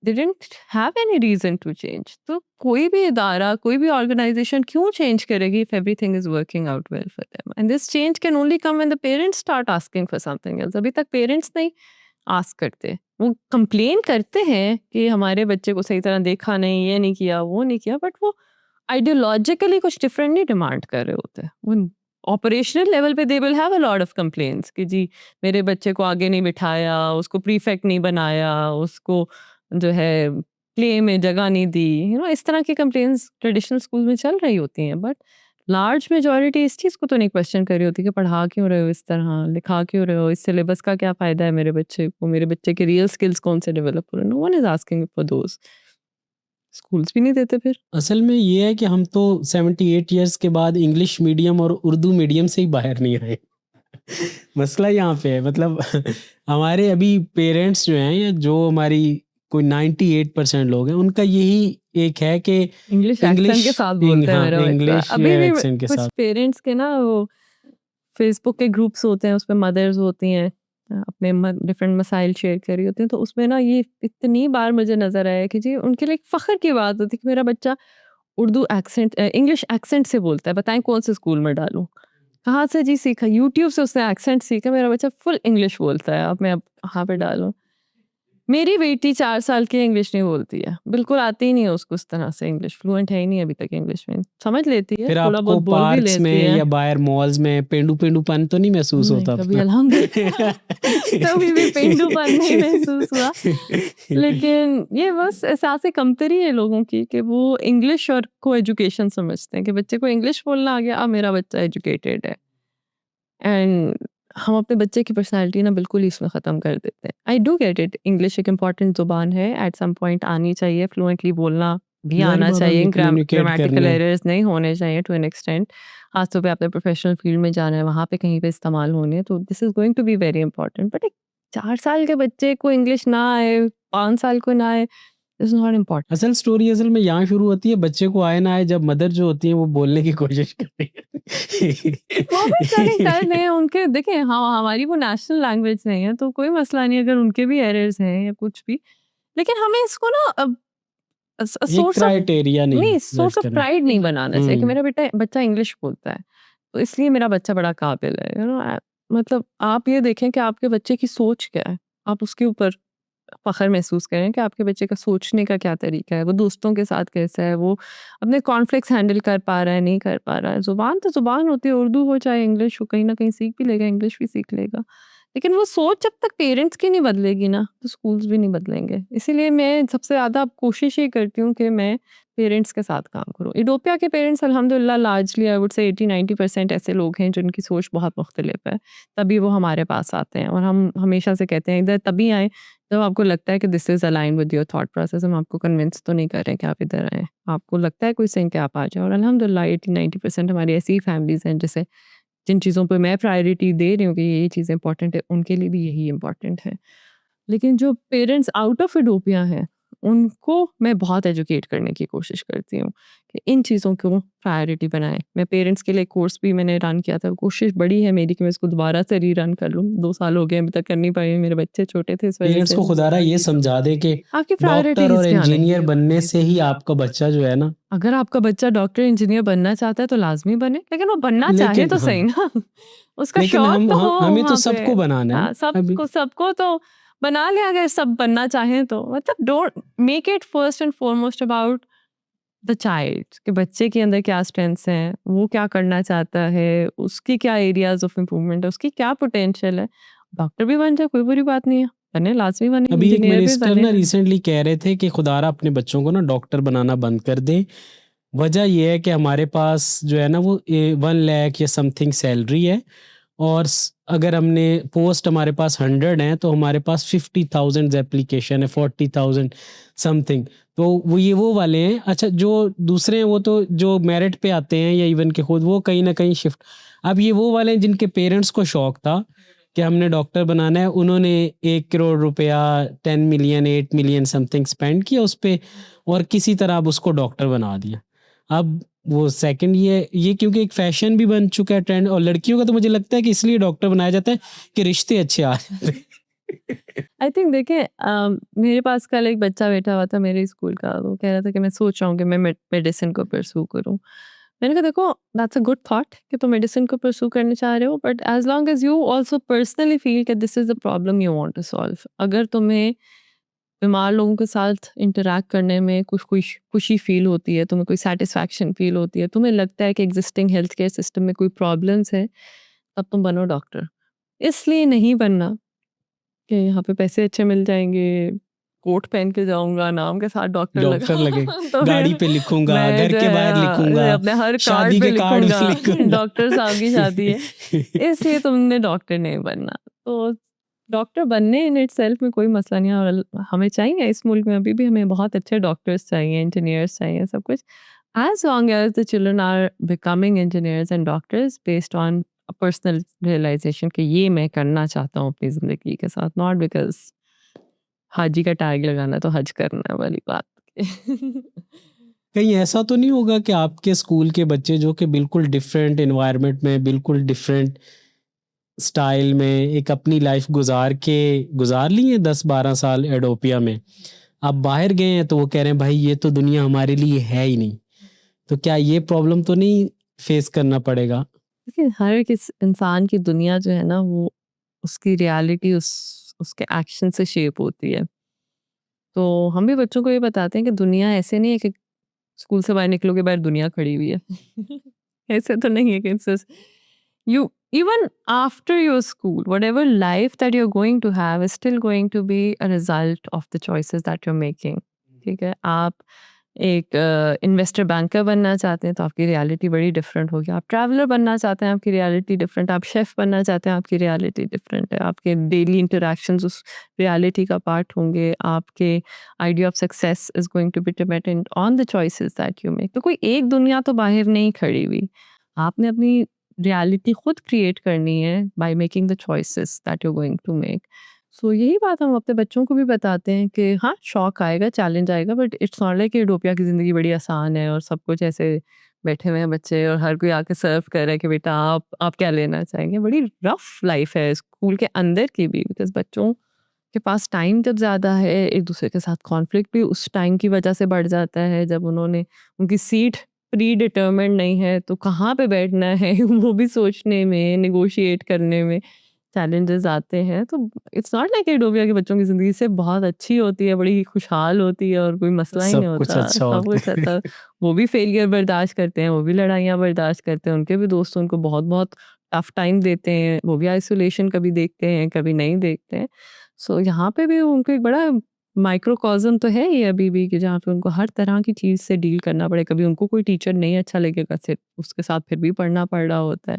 they didn't have any reason to change. तो कोई भी इदारा, कोई भी ऑर्गनाइज़ेशन क्यों चेंज करेगी if everything is working out well for them and this change can only come when the parents start asking for something else. अभी तक पेरेंट्स नहीं आस्क करते। वो कंप्लेन करते हैं कि हमारे बच्चे को सही तरह देखा नहीं, ये नहीं किया, वो नहीं किया, बट वो आइडियोलॉजिकली कुछ डिफरेंट नहीं डिमांड कर रहे होते। वो ऑपरेशनल लेवल पे they will have a lot of complaints कि जी मेरे बच्चे को आगे नहीं बिठाया, उसको प्रीफेक्ट नहीं बनाया, उसको जो है प्ले में जगह नहीं दी। यू नो इस तरह की कंप्लेंट्स ट्रेडिशनल स्कूल में चल रही होती हैं बट लार्ज मेजॉरिटी इस चीज़ को तो नहीं क्वेश्चन कर रही होती कि पढ़ा क्यों रहे हो इस तरह, लिखा क्यों रहे हो, इस सिलेबस का क्या फ़ायदा है मेरे बच्चे को, मेरे बच्चे के रियल स्किल्स कौन से डेवलप हो रहे हैं। No one is asking for those. Schools भी नहीं देते फिर। असल में ये है कि हम तो 78 इयर्स के बाद इंग्लिश मीडियम और उर्दू मीडियम से ही बाहर नहीं आए। मसला यहाँ पे है, मतलब हमारे अभी पेरेंट्स जो हैं या जो हमारी कोई 98% लोग हैं उनका यही एक है कि इंग्लिश इंग्लिश एक्सेंट के साथ बोलते हैं हाँ, मेरा बच्चा। इंग्लिश अभी भी एक्सेंट के कुछ साथ। पेरेंट्स के ना वो फेसबुक के ग्रुप्स होते हैं, उसपे मदर्स होती हैं अपने डिफरेंट मसाइल शेयर कर रही होती हैं, तो उसमें ना ये इतनी बार मुझे नज़र आया कि जी उनके लिए एक फ़ख्र की बात होती है कि मेरा बच्चा उर्दू एक्सेंट इंग्लिश एक्सेंट से बोलता है, बताएँ कौन से स्कूल में डालूँ? कहाँ से जी सीखा? यूट्यूब से उसने एक्सेंट सीखा, मेरा बच्चा फुल इंग्लिश बोलता है, अब मैं अब कहाँ पे डालूँ? मेरी बेटी 4 साल की है, इंग्लिश नहीं बोलती है। बिल्कुल आती ही नहीं है उसको उस तरह से इंग्लिश, फ्लुएंट है ही नहीं अभी तक इंग्लिश में। समझ लेती है, फिर थोड़ा बहुत आपको बोल भी पार्क्स लेती में है। या बाहर मॉल्स में पेंडू-पेंडूपन तो नहीं महसूस नहीं, होता कभी अपना? अल्हम्दुलिल्लाह कभी भी पेंडूपन नहीं महसूस हुआ। लेकिन ये बस एहसास कमतरी है लोगों की कि वो इंग्लिश और को एजुकेशन समझते हैं कि बच्चे को इंग्लिश बोलना आ गया, अब मेरा बच्चा एजुकेटेड है। एंड हम अपने बच्चे की पर्सनैलिटी ना बिल्कुल ही इसमें ख़त्म कर देते हैं। I do get it, English एक इम्पॉर्टेंट ज़ुबान है, एट सम पॉइंट आनी चाहिए, फ्लुएंटली बोलना भी ज़ाहिर आना बात चाहिए, आगे कम्युनिकेट ग्रामेटिकल करना है। एरर्स नहीं होने चाहिए टू एन एक्सटेंट। ख़ास तौर पे आपने प्रोफेशनल फील्ड में जाना है, वहाँ पे कहीं पे इस्तेमाल होने हैं, तो this is going to be very important. But एक 4 साल के बच्चे को इंग्लिश ना आए, 5 साल को ना आए, दिस इज़ नॉट इम्पॉर्टेंट। असल स्टोरी असल में यहाँ शुरू होती है, बच्चे को आए ना आए, जब मदर जो होती है वो बोलने की कोशिश करती वो भी कर रहे है। हैं उनके, देखिए हाँ, हमारी वो नेशनल लैंग्वेज नहीं है, तो कोई मसला नहीं अगर उनके भी एरर्स हैं या कुछ भी। लेकिन हमें इसको ना ये सोर्स ऑफ क्राइटेरिया नहीं नहीं, सेट सोर्स ऑफ करना। प्राइड नहीं बनाना चाहिए कि हुँ। मेरा बच्चा इंग्लिश बोलता है, तो इसलिए मेरा बच्चा बड़ा काबिल है, यू नो। मतलब आप ये देखें कि आपके बच्चे की सोच क्या है, आप उसके ऊपर फ़ख्र महसूस करें कि आपके बच्चे का सोचने का क्या तरीका है, वो दोस्तों के साथ कैसा है, वो अपने कॉन्फ्लिक्ट्स हैंडल कर पा रहा है, नहीं कर पा रहा है। ज़ुबान तो ज़ुबान होती है, उर्दू हो चाहे इंग्लिश हो, कहीं न कहीं सीख भी लेगा, इंग्लिश भी सीख लेगा। लेकिन वो सोच जब तक पेरेंट्स की नहीं बदलेगी ना, तो स्कूल्स भी नहीं बदलेंगे। इसीलिए मैं सबसे ज़्यादा अब कोशिश ये करती हूँ कि मैं पेरेंट्स के साथ काम करूँ। इडोपिया के पेरेंट्स अल्हम्दुलिल्लाह लार्जली आई वुड से 80-90% ऐसे लोग हैं जिनकी सोच बहुत मुख्तलिफ है, तभी वो हमारे पास आते हैं और हम हमेशा से कहते हैं इधर तभी आएँ जब आपको लगता है कि this is align with your thought process. हम आपको कन्विंस तो नहीं कर रहे हैं कि आप इधर आएँ। आपको लगता है कोई सही कि आप आ जाओ, और अल्हम्दुलिल्लाह 80-90% हमारी ऐसी ही फैमिलीज़ हैं जैसे जिन चीज़ों पे मैं प्रायोरिटी दे रही हूँ कि ये चीज़ें इंपॉर्टेंट है, उनके लिए भी यही इंपॉर्टेंट है। लेकिन जो पेरेंट्स आउट ऑफ इडोपिया हैं, उनको मैं बहुत एजुकेट करने की कोशिश करती हूँ कि इन चीज़ों को प्रायोरिटी बनाएँ। मैं पेरेंट्स के लिए कोर्स भी मैंने रन किया था, कोशिश बड़ी है मेरी कि मैं इसको दोबारा से रीरन कर लूँ। 2 साल हो गए अभी तक कर नहीं पाई, मेरे बच्चे छोटे थे इस वजह पेरेंट्स से। को खुदारा ये समझा दें कि आपकी डॉक्टर और प्रायोरिटीज़ क्या हैं? इंजीनियर बनने से ही आपका बच्चा जो है ना, अगर आपका बच्चा डॉक्टर, इंजीनियर बनना चाहता है तो लाज़मी बने, लेकिन वो बनना चाहे लेकिन तो हाँ, सही ना। उसका लेकिन शौक तो हो हमें तो वहाँ पे। सबको बनाना है हाँ, ना अभी। सबको सबको तो बना लें अगर सब बनना चाहें तो। मतलब don't make it first and foremost about the child, कि बच्चे के अंदर क्या स्ट्रेंथ्स हैं, वो क्या करना चाहता है, उसकी क्या एरियाज़ ऑफ इम्प्रूवमेंट है, उसकी क्या पोटेंशियल है। डॉक्टर भी बन जाए कोई बुरी बात नहीं है, बने लाज़मी बने, अभी एक इंजीनियर भी मिनिस्टर बने। ना रिसेंटली कह रहे थे कि खुदारा अपने बच्चों को ना डॉक्टर बनाना बंद कर दें। वजह ये है कि हमारे पास जो है ना वो 1 लाख या समथिंग सैलरी है, और अगर हमने पोस्ट हमारे पास 100 हैं तो हमारे पास 50,000 एप्लीकेशन है, 40,000 समथिंग। तो वो वाले हैं। अच्छा, जो दूसरे हैं वो तो जो मेरिट पे आते हैं या इवन के खुद वो कहीं ना कहीं शिफ्ट। अब ये वो वाले हैं जिनके पेरेंट्स को शौक था कि हमने डॉक्टर बनाना है, उन्होंने 1 करोड़ रुपया, 10 मिलियन 8 मिलियन समथिंग स्पेंड किया उस पे, और किसी तरह अब उसको डॉक्टर बना दिया। अब वो सेकंड ये क्योंकि एक फैशन भी बन चुका है, ट्रेंड, और लड़कियों का तो मुझे लगता है कि इसलिए डॉक्टर बनाया जाता है कि रिश्ते अच्छे आ जाते हैं। आई थिंक देखिए मेरे पास कल एक बच्चा बैठा हुआ था मेरे स्कूल का, वो कह रहा था कि मैं सोच रहा हूँ कि मैं मेडिसिन को परस्यू करूँ। मैंने कहा देखो दैट्स अ गुड थॉट कि तुम मेडिसिन को परस्यू करना चाह रहे हो, but as long as you also personally feel कि this is the problem you want to solve. अगर तुम्हें बीमार लोगों के साथ इंटरैक्ट करने में कुछ खुश खुशी फील होती है, तुम्हें कोई सेटिस्फैक्शन फील होती है, तुम्हें लगता है कि एग्जिस्टिंग हेल्थ केयर सिस्टम में कोई प्रॉब्लम्स है, तब तुम बनो डॉक्टर। इसलिए नहीं बनना कि यहाँ पे पैसे अच्छे मिल जाएँगे, कोट पहन के जाऊँगा, नाम के साथ डॉक्टर लगा डॉक्टर लगे, तो गाड़ी फिर पे लिखूँगा, मैं घर जो के है बाहर लिखूँगा, अपने हर कार्ड शादी पे के कार्ड लिखूँगा में लिखूँगा। डॉक्टर साहब की शादी है, इसलिए तुमने डॉक्टर नहीं बनना। तो डॉक्टर बनने इन इटसेल्फ में कोई मसला नहीं है, और हमें चाहिए इस मुल्क में अभी भी हमें बहुत अच्छे डॉक्टर्स चाहिए, इंजीनियर्स चाहिए, सब कुछ। As long as the children are becoming engineers and doctors based on a personal realization कि ये मैं करना चाहता हूँ अपनी ज़िंदगी के साथ, नॉट बिकॉज़ हाजी का टैग लगाना तो हज करना वाली बात। कहीं ऐसा तो नहीं होगा कि आपके स्कूल के बच्चे जो कि बिल्कुल डिफरेंट एनवायरनमेंट में, बिल्कुल डिफरेंट स्टाइल में एक अपनी लाइफ गुजार ली है 10-12 साल एडोपिया में, आप बाहर गए हैं तो वो कह रहे हैं भाई ये तो दुनिया हमारे लिए है ही नहीं, तो क्या ये प्रॉब्लम तो नहीं फेस करना पड़ेगा? देखिए हर किस इंसान की दुनिया जो है ना वो उसकी रियलिटी उसके एक्शन से शेप होती है। तो हम भी बच्चों को ये बताते हैं कि दुनिया ऐसे नहीं है कि स्कूल से बाहर निकलोगे बाहर दुनिया खड़ी हुई है। ऐसे तो नहीं है कि it's just you even after your school whatever life that you're going to have is still going to be a result of the choices that you're making। ठीक है, आप एक इन्वेस्टर बैंकर बनना चाहते हैं तो आपकी रियलिटी बड़ी डिफरेंट होगी। आप ट्रैवलर बनना चाहते हैं, आपकी रियलिटी डिफरेंट। आप शेफ़ बनना चाहते हैं, आपकी रियलिटी डिफरेंट है। आपके डेली इंटरैक्शंस उस रियलिटी का पार्ट होंगे। आपके idea of success is going to be dependent on the choices that you make. तो कोई एक दुनिया तो बाहर नहीं खड़ी हुई। आपने अपनी रियलिटी खुद क्रिएट करनी है by making the choices that you are going to make. So यही बात हम अपने बच्चों को भी बताते हैं कि हाँ, शौक आएगा, चैलेंज आएगा, but it's not like utopia की ज़िंदगी बड़ी आसान है और सब कुछ ऐसे बैठे हुए हैं बच्चे और हर कोई आके सर्व कर रहा है कि बेटा आप क्या लेना चाहेंगे। बड़ी रफ लाइफ है स्कूल के अंदर की भी, बिकॉज़ बच्चों के पास टाइम जब ज़्यादा है, एक-दूसरे के साथ कॉन्फ्लिक्ट भी उस टाइम की वजह से बढ़ जाता है जब उनकी सीट प्री डिटरमाइंड नहीं है, तो कहाँ पे बैठना है वो भी सोचने में, नेगोशिएट करने में चैलेंजेस आते हैं। तो इट्स नॉट लाइक यूटोपिया के बच्चों की ज़िंदगी से बहुत अच्छी होती है, बड़ी खुशहाल होती है और कोई मसला ही नहीं सब कुछ होता, अच्छा सब होता कुछ है। अच्छा। वो भी फेलियर बर्दाश्त करते हैं, वो भी लड़ाइयाँ बर्दाश्त करते हैं, उनके भी दोस्त उनको बहुत-बहुत टफ टाइम देते हैं, वो भी आइसोलेशन कभी देखते हैं, कभी नहीं देखते हैं। सो यहाँ पे भी उनको एक बड़ा माइक्रोकॉज़्म तो है ये अभी भी कि जहाँ पे उनको हर तरह की चीज़ से डील करना पड़े। कभी उनको कोई टीचर नहीं अच्छा लगेगा, सिर्फ उसके साथ फिर भी पढ़ना पड़ रहा होता है।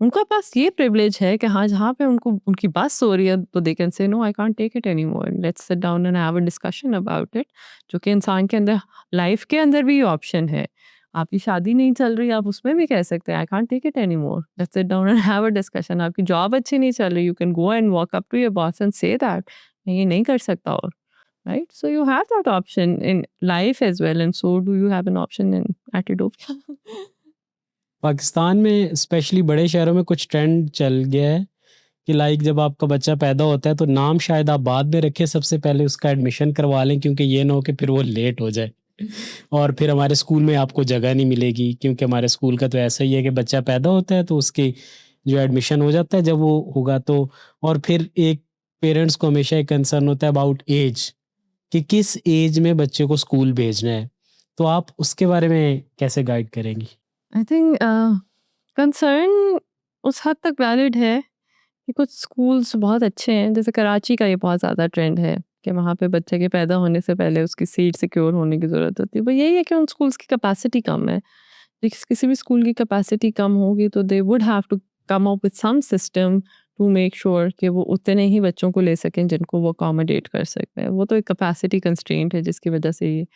उनका पास ये प्रिविलेज है कि हाँ, जहाँ पे उनको उनकी बस हो रही है तो they can say no I can't take it anymore, let's sit down and have a discussion about it. जो कि इंसान के अंदर लाइफ के अंदर भी ऑप्शन है। आपकी शादी नहीं चल रही, आप उसमें भी कह सकते हैं I can't take it anymore, let's sit down and have a discussion. आपकी जॉब अच्छी नहीं चल रही, you can go and walk up to your boss and say that मैं ये नहीं कर सकता और right. So you have that option in life as well and so do you have an option in attitude. Pakistan में specially बड़े शहरों में कुछ ट्रेंड चल गया है कि लाइक जब आपका बच्चा पैदा होता है तो नाम शायद आप बाद में रखें, सबसे पहले उसका एडमिशन करवा लें, क्योंकि ये ना हो कि फिर वो लेट हो जाए और फिर हमारे स्कूल में आपको जगह नहीं मिलेगी। क्योंकि हमारे स्कूल का तो ऐसा ही है कि बच्चा पैदा होता है तो उसकी जो एडमिशन हो जाता है जब वो होगा तो। और फिर एक पेरेंट्स को हमेशा एक कंसर्न होता है अबाउट एज, कि किस एज में बच्चे को स्कूल भेजना है। तो आप उसके बारे में कैसे गाइड करेंगी? आई थिंक कंसर्न उस हद तक वैलिड है कि कुछ स्कूल्स बहुत अच्छे हैं, जैसे कराची का ये बहुत ज़्यादा ट्रेंड है कि वहाँ पे बच्चे के पैदा होने से पहले उसकी सीट सिक्योर होने की ज़रूरत होती है। वो यही है कि उन स्कूल्स की कैपेसिटी कम है। किसी भी स्कूल की कैपेसिटी कम होगी तो they would have to come up with some system to make sure कि वो उतने ही बच्चों को ले सकें जिनको वो अकोमोडेट कर सकते हैं। वो तो एक कैपेसिटी कंस्ट्रेंट है जिसकी वजह से ये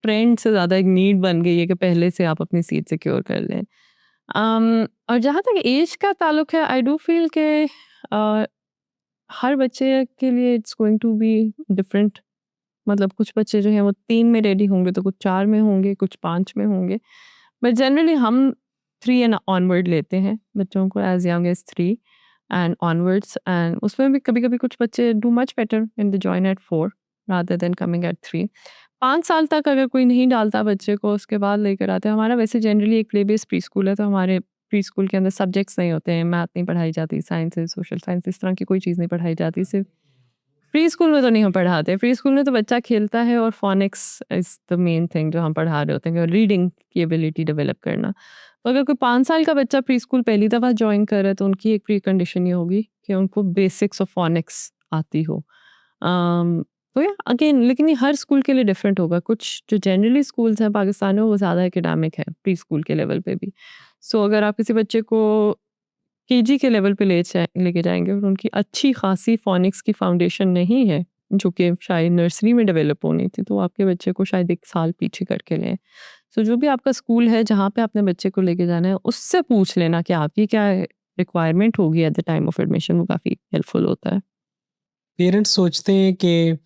ट्रेंड से ज़्यादा एक नीड बन गई है कि पहले से आप अपनी सीट सिक्योर कर लें। और जहाँ तक एज का ताल्लुक है, आई डू फील के हर बच्चे के लिए it's going to be different. मतलब कुछ बच्चे जो हैं वो 3 में रेडी होंगे, तो कुछ 4 में होंगे, कुछ 5 में होंगे। बट जनरली हम 3 एंड ऑनवर्ड लेते हैं बच्चों को, as young as 3 and onwards. And उसमें भी कभी-कभी कुछ बच्चे do much better when they join at 4 rather than coming at 3। 5 साल तक अगर कोई नहीं डालता बच्चे को, उसके बाद लेकर आते हैं। हमारा वैसे जनरली एक प्ले बेस्ड प्रीस्कूल है, तो हमारे प्रीस्कूल के अंदर सब्जेक्ट्स नहीं होते हैं, मैथ नहीं पढ़ाई जाती, साइंस, सोशल साइंस इस तरह की कोई चीज़ नहीं पढ़ाई जाती। सिर्फ प्री-स्कूल में तो नहीं हम पढ़ाते। प्री-स्कूल में तो बच्चा खेलता है और फ़ोनिक्स इज़ द मेन थिंग जो हम पढ़ा रहे होते हैं, कि रीडिंग की एबिलिटी डेवलप करना। तो अगर कोई 5 साल का बच्चा प्री-स्कूल पहली दफ़ा जॉइन कर रहा है, तो उनकी एक प्री कंडीशन ये होगी कि उनको बेसिक्स ऑफ फ़ोनिक्स आती हो। तो या अगेन लेकिन ये हर स्कूल के लिए डिफरेंट होगा। कुछ जो जनरली स्कूल्स हैं पाकिस्तान में वो ज़्यादा एकेडमिक है, प्री-स्कूल के लेवल पे भी। सो अगर आप किसी बच्चे को केजी के लेवल पे लेके जाएँगे और उनकी अच्छी खासी फ़ोनिक्स की फाउंडेशन नहीं है, जो कि शायद नर्सरी में डेवलप होनी थी, तो आपके बच्चे को शायद 1 साल पीछे करके लें। सो जो भी आपका स्कूल है, जहाँ पे आपने बच्चे को लेके जाना है, उससे पूछ लेना कि आपकी क्या रिक्वायरमेंट होगी at the time of admission, वो काफ़ी हेल्पफुल होता है। पेरेंट्स सोचते हैं कि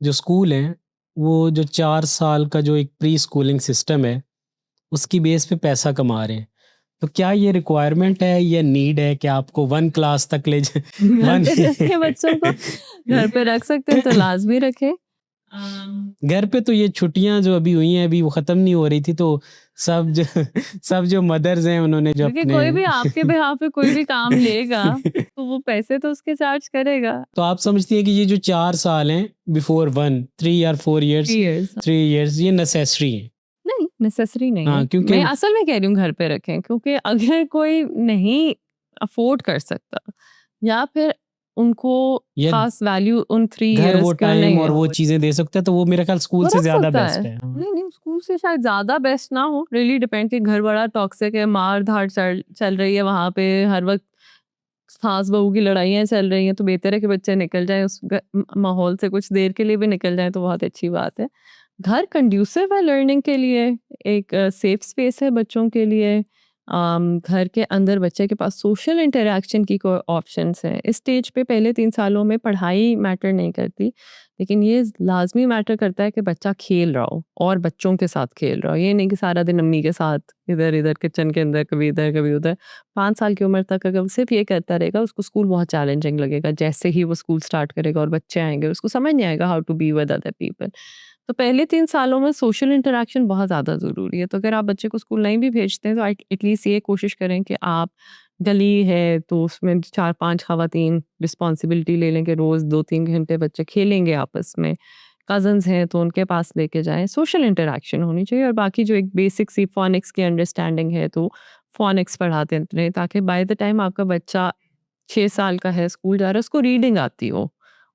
जो स्कूल है, वो जो 4 साल का जो एक प्री स्कूलिंग सिस्टम है, उसकी बेस पे पैसा कमा रहे हैं। तो क्या ये रिक्वायरमेंट है या नीड है कि आपको 1 क्लास तक ले ज घर 1 पे रखें बच्चों को, घर पे रख सकते हैं तो लाज़मी रखें। घर पे तो ये छुट्टियाँ जो अभी हुई हैं, अभी वो ख़त्म नहीं हो रही थी, तो सब जो सब जो मदर्स हैं उन्होंने जो देखिए, अपने कोई भी आपके बिहाफ़ पे कोई भी काम लेगा, तो वो पैसे तो उसके चार्ज करेगा। तो आप समझती हैं कि ये जो 4 साल हैं बिफोर 1 3 और 4 इयर्स 3 इयर्स 3 इयर्स ये नेसेसरी हैं? नहीं, नेसेसरी नहीं है। हाँ, क्योंकि मैं असल में कह रही हूँ घर पे रखें, क्योंकि अगर कोई नहीं अफ़ोर्ड कर सकता या फिर उनको या खास वैल्यू उन 3 घर वो इयर्स का टाइम नहीं और है। वो चीजें दे सकता है, तो वो मेरा ख्याल स्कूल वो से रख ज्यादा सकता बेस्ट है। है। हाँ। नहीं, स्कूल से शायद ज़्यादा बेस्ट ना हो, रियली डिपेंड कि घर बड़ा टॉक्सिक है, मार-धाड़ चल चल रही है वहाँ पे, हर वक़्त सास-बहू की लड़ाइयाँ चल रही हैं, तो बेहतर है कि बच्चे निकल जाएँ उस माहौल से, कुछ देर के लिए भी निकल जाएँ तो बहुत अच्छी बात है। घर कंड्यूसिव है लर्निंग के लिए, एक सेफ स्पेस है बच्चों के लिए। घर के अंदर बच्चे के पास सोशल इंटरैक्शन की कोई ऑप्शंस हैं। इस स्टेज पे पहले 3 सालों में पढ़ाई मैटर नहीं करती, लेकिन ये लाज़मी मैटर करता है कि बच्चा खेल रहा हो और बच्चों के साथ खेल रहा हो। ये नहीं कि सारा दिन अम्मी के साथ इधर-इधर किचन के अंदर, कभी इधर, कभी उधर। 5 साल की उम्र तक अगर वो सिर्फ़ ये करता रहेगा, उसको स्कूल बहुत चैलेंजिंग लगेगा। जैसे ही वो स्कूल स्टार्ट करेगा और बच्चे आएँगे, उसको समझ नहीं आएगा how to be with other people. तो पहले 3 सालों में सोशल इंटरैक्शन बहुत ज़्यादा ज़रूरी है। तो अगर आप बच्चे को स्कूल नहीं भी भेजते हैं तो एटलीस्ट ये कोशिश करें कि आप गली है तो उसमें 4-5 ख़वातीन रिस्पॉन्सिबिलिटी ले लें कि रोज़ 2-3 घंटे बच्चे खेलेंगे आपस में। कज़िन्स हैं तो उनके पास लेके जाएँ। सोशल इंटरैक्शन होनी चाहिए और बाकी जो एक बेसिक सी फ़ोनिक्स की अंडरस्टैंडिंग है तो फ़ोनिक्स पढ़ाते रहें ताकि बाय द टाइम आपका बच्चा 6 साल का है, स्कूल जा रहा है, उसको रीडिंग आती हो।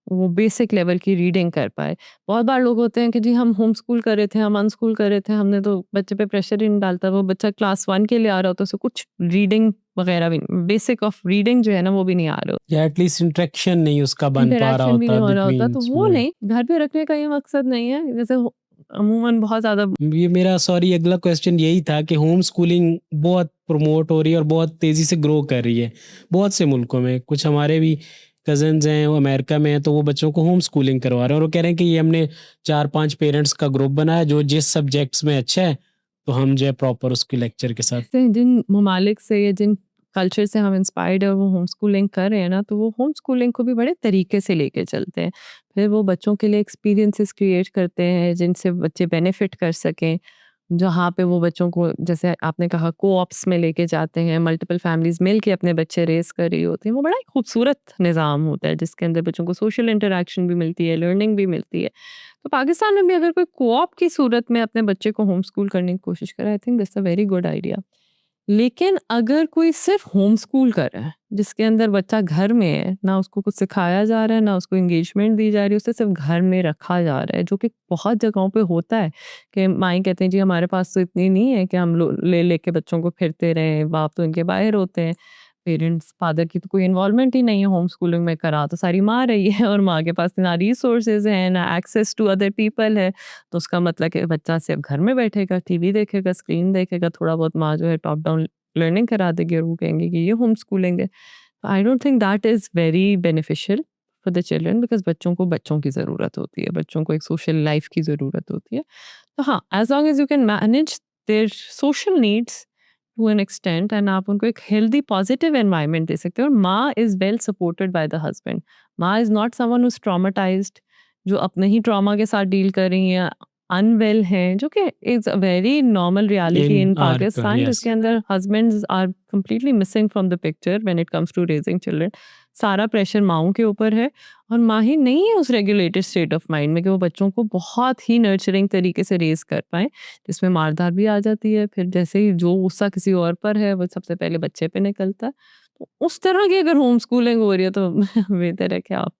वो बेसिक लेवल की रीडिंग कर पाए। बहुत बार लोग होते हैं कि जी हम होम स्कूल कर रहे थे, हम अनस्कूल कर रहे थे, हमने तो बच्चे पे प्रेशर ही नहीं डालता। वो बच्चा क्लास 1 के लिए आ रहा होता है, उसे कुछ रीडिंग वगैरह भी बेसिक ऑफ रीडिंग जो है ना वो भी नहीं आ रहा होता। या एटलीस्ट इंटरेक्शन नहीं उसका बन पा रहा इंटरैक्शन भी होता नहीं हो रहा होता, बिटवीन तो वो स्टूडेंट। नहीं, घर पे रखने का ये मकसद नहीं है। जैसे अमूमन बहुत ज़्यादा ये मेरा सॉरी अगला क्वेश्चन यही था कि होम स्कूलिंग बहुत प्रमोट हो रही है और बहुत तेजी से ग्रो कर रही है बहुत से मुल्कों में। कुछ हमारे भी कजन्स हैं वो अमेरिका में हैं, तो वो बच्चों को होम स्कूलिंग करवा रहे हैं और वो कह रहे हैं कि ये हमने 4-5 पेरेंट्स का ग्रुप बनाया जो जिस सब्जेक्ट्स में अच्छा है, तो हम जो है प्रॉपर उसके लेक्चर के साथ। से जिन ममालिक से या जिन कल्चर से हम इंस्पायर्ड है वो होम स्कूलिंग कर रहे हैं ना, तो वो होम स्कूलिंग को भी बड़े तरीके से लेके चलते हैं। फिर वो बच्चों के लिए एक्सपीरियंसेस क्रिएट करते हैं जिनसे बच्चे बेनिफिट कर सकें। जहाँ पे वो बच्चों को जैसे आपने कहा को-ऑप्स में लेके जाते हैं, मल्टीपल फैमिलीज़ मिल के अपने बच्चे रेज़ कर रही होती हैं। वो बड़ा ही खूबसूरत निज़ाम होता है जिसके अंदर बच्चों को सोशल इंटरैक्शन भी मिलती है, लर्निंग भी मिलती है। तो पाकिस्तान में भी अगर कोई को-ऑप की सूरत में अपने बच्चे को होम स्कूल करने की कोशिश करे, I think that's a very good idea. लेकिन अगर कोई सिर्फ होम स्कूल कर रहा है, जिसके अंदर बच्चा घर में है, ना उसको कुछ सिखाया जा रहा है, ना उसको एंगेजमेंट दी जा रही है, उसे सिर्फ घर में रखा जा रहा है, जो कि बहुत जगहों पे होता है कि माएँ कहते हैं जी हमारे पास तो इतनी नहीं है कि हम लो ले लेके बच्चों को फिरते रहें, बाप तो इनके बाहर होते हैं। पेरेंट्स फादर की तो कोई इन्वॉल्वमेंट ही नहीं है होम स्कूलिंग में, करा तो सारी माँ रही है और माँ के पास ना रिसोर्सेज़ हैं, ना एक्सेस टू अदर पीपल है। तो उसका मतलब कि बच्चा सिर्फ घर में बैठेगा, टीवी देखेगा, स्क्रीन देखेगा, थोड़ा बहुत माँ जो है टॉप डाउन लर्निंग करा देगी और वो कहेंगे कि ये होम स्कूलिंग है। I don't think that is very beneficial for the children because बच्चों को बच्चों की ज़रूरत होती है, बच्चों को एक सोशल लाइफ़ की ज़रूरत होती है। तो हाँ, as long as you can manage their social needs to an extent and आप उनको एक हेल्दी पॉजिटिव एनवायरनमेंट दे सकते हो और माँ is well supported by the husband. माँ is not someone who is traumatised जो अपने ही ट्रॉमा के साथ डील कर रही हैं, अनवेल हैं, जो कि is a very normal reality in in our Pakistan yes. जिसके अंदर husbands are completely missing from the picture when it comes to raising children. सारा प्रेशर माँओं के ऊपर है और माँ ही नहीं है उस रेगुलेटेड स्टेट ऑफ माइंड में कि वो बच्चों को बहुत ही नर्चरिंग तरीके से रेज़ कर पाएँ, जिसमें मार-धाड़ भी आ जाती है। फिर जैसे ही जो गुस्सा किसी और पर है, वो सबसे पहले बच्चे पे निकलता है। तो उस तरह की अगर होम स्कूलिंग हो रही है तो बेहतर है कि आप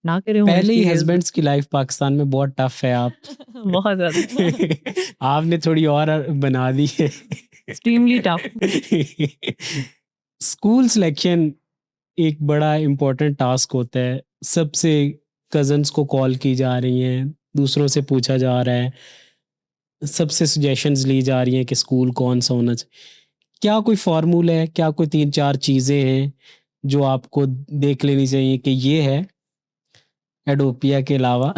ना करें पहले ही होमस्कूलिंग हस्बैंड्स की लाइफ पाकिस्तान में बहुत टफ है। आप बहुत ज़्यादा आपने थोड़ी और बना दी है। एक्सट्रीमली टफ स्कूल सिलेक्शन एक बड़ा इम्पोर्टेंट टास्क होता है। सबसे कजन्स को कॉल की जा रही हैं, दूसरों से पूछा जा रहा है, सबसे सजेशंस ली जा रही हैं कि स्कूल कौन सा होना चाहिए। क्या कोई फार्मूला है, क्या कोई 3-4 चीज़ें हैं जो आपको देख लेनी चाहिए कि ये है एडोपिया के अलावा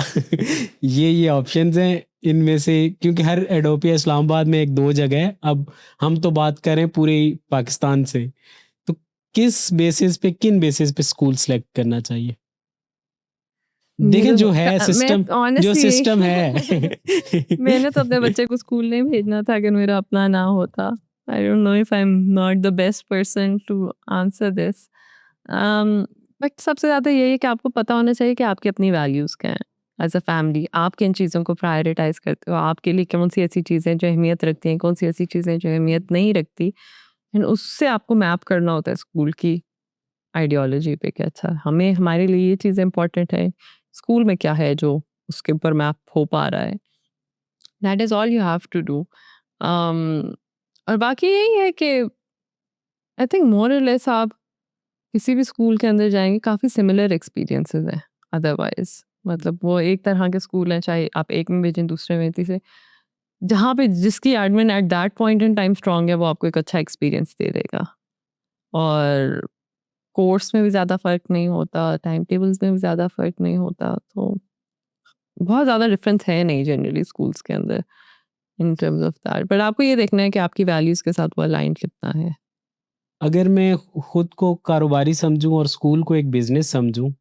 ये ऑप्शंस हैं इनमें से, क्योंकि हर एडोपिया इस्लामाबाद में 1-2 जगह है। अब हम तो बात करें पूरे पाकिस्तान से, तो किस बेसिस पे, किन बेसिस पे स्कूल सेलेक्ट करना चाहिए? देखें मेरे जो है मैं सिस्टम, जो ऑनेस्टली सिस्टम है। मैंने तो अपने बच्चे को स्कूल नहीं भेजना था अगर मेरा अपना ना होता। I don't know if I am not the best person to answer this. But सबसे ज़्यादा यही है कि आपको पता होना चाहिए कि आपकी अपनी वैल्यूज़ क्या हैं। एज़ अ फैमिली आप किन चीज़ों को प्रायोरिटाइज़ करते हो, आपके लिए कौन सी ऐसी चीज़ें जो अहमियत रखती हैं, कौन सी ऐसी चीज़ें जो अहमियत नहीं रखती, एंड उससे आपको मैप करना होता है स्कूल की आइडियोलॉजी पे कि अच्छा हमें हमारे लिए ये चीज़ें इम्पोर्टेंट है, स्कूल में क्या है जो उसके ऊपर मैप हो पा रहा है। That is all you have to do. और बाकी यही है कि आई थिंक मोर और लेस आप किसी भी स्कूल के अंदर जाएँगे, काफ़ी सिमिलर एक्सपीरियंसेस हैं अदरवाइज़। मतलब वो एक तरह के स्कूल हैं, चाहे आप एक में भेजें, दूसरे में, तीसरे, जहाँ पे जिसकी admin at that point in time strong है, वो आपको एक अच्छा एक्सपीरियंस दे देगा। और कोर्स में भी ज़्यादा फ़र्क नहीं होता, टाइम टेबल्स में भी ज़्यादा फ़र्क नहीं होता, तो बहुत ज़्यादा डिफरेंस है नहीं जनरली स्कूल्स के अंदर इन टर्म्स ऑफ दैट। बट आपको ये देखना है कि आपकी वैल्यूज़ के साथ वो अलाइन्ड कितना है। अगर मैं खुद को कारोबारी समझूं और स्कूल को एक बिजनेस समझूं,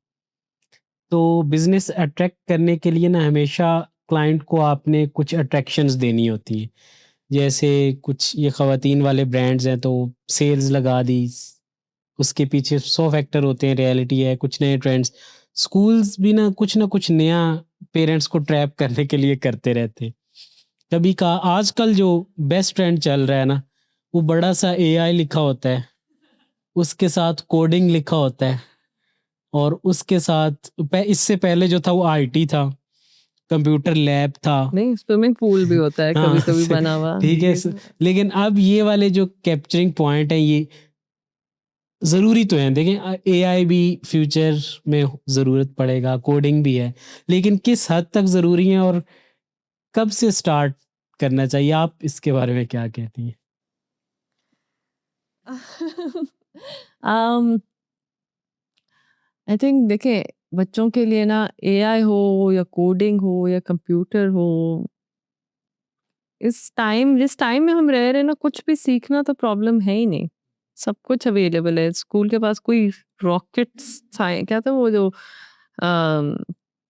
तो बिजनेस अट्रैक्ट करने के लिए ना हमेशा क्लाइंट को आपने कुछ अट्रैक्शंस देनी होती है। जैसे कुछ ये ख़वातीन वाले ब्रांड्स हैं तो सेल्स लगा दी, उसके पीछे 100 फैक्टर होते हैं, रियलिटी है, कुछ नए ट्रेंड्स। स्कूल्स भी ना कुछ नया पेरेंट्स को ट्रैप करने के लिए करते रहते हैं। कभी का आजकल जो बेस्ट ट्रेंड चल रहा है ना, वो बड़ा सा एआई लिखा होता है, उसके साथ कोडिंग लिखा होता है, और उसके साथ इससे पहले जो था वो आईटी था, कंप्यूटर लैब था। नहीं, स्विमिंग पूल भी होता है हाँ, कभी-कभी बना हुआ। ठीक है। लेकिन अब ये वाले जो कैप्चरिंग पॉइंट हैं, ये ज़रूरी तो हैं। देखें, एआई भी फ्यूचर में ज़रूरत पड़ेगा, कोडिंग भी है, लेकिन किस हद तक ज़रूरी है और कब से स्टार्ट करना चाहिए? आप इसके बारे में क्या कहती हैं? um, आई थिंक देखिए, बच्चों के लिए ना एआई हो या कोडिंग हो या कंप्यूटर हो, जिस टाइम में हम रह रहे हैं ना, कुछ भी सीखना तो प्रॉब्लम है ही नहीं। सब कुछ अवेलेबल है। स्कूल के पास कोई रॉकेट्स क्या था वो जो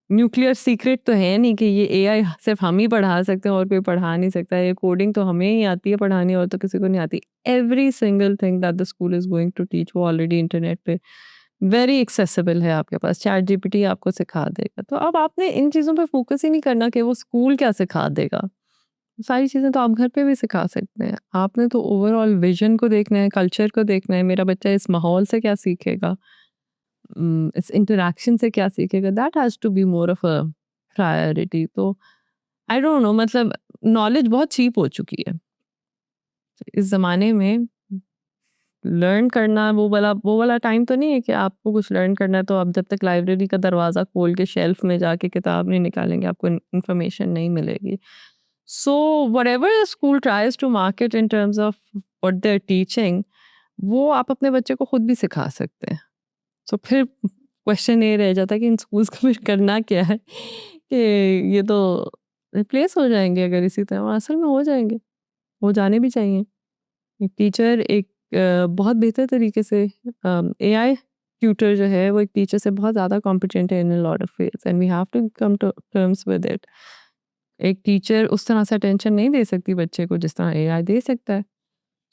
न्यूक्लियर सीक्रेट तो है नहीं कि ये एआई सिर्फ हम ही पढ़ा सकते हैं और कोई पढ़ा नहीं सकता। ये कोडिंग तो हमें ही आती है पढ़ानी, और तो किसी को नहीं आती। Every single thing that the school is going to teach वो ऑलरेडी इंटरनेट पे वेरी एक्सेसिबल है आपके पास। चैट जीपीटी आपको सिखा देगा। तो अब आपने इन चीज़ों पे फोकस ही नहीं करना कि वो स्कूल क्या सिखा देगा। सारी चीज़ें तो आप घर पे भी सिखा सकते हैं। आपने तो ओवरऑल विज़न को देखना है, कल्चर को देखना है, मेरा बच्चा इस माहौल से क्या सीखेगा, इस इंटरैक्शन से क्या सीखेगा, that has to be more of a priority. तो आई डोंट नो, मतलब नॉलेज बहुत चीप हो चुकी है। इस ज़माने में लर्न करना वो वाला टाइम तो नहीं है कि आपको कुछ लर्न करना है तो आप जब तक लाइब्रेरी का दरवाज़ा खोल के शेल्फ में जाके किताब नहीं निकालेंगे, आपको इन्फॉर्मेशन नहीं मिलेगी। So whatever the school tries to market in terms of what they're teaching, वो आप अपने बच्चे को खुद भी सिखा सकते हैं। तो फिर क्वेश्चन ये रह जाता है कि इन स्कूल्स को फिर करना क्या है कि ये तो रिप्लेस हो जाएंगे अगर इसी तरह, और असल में हो जाएंगे, हो जाने भी चाहिए। एक टीचर एक बहुत बेहतर तरीके से, एआई ट्यूटर जो है वो एक टीचर से बहुत ज़्यादा कॉम्पिटेंट है in a lot of fields, and we have to come to terms with it. एक टीचर उस तरह से अटेंशन नहीं दे सकती बच्चे को जिस तरह एआई दे सकता है।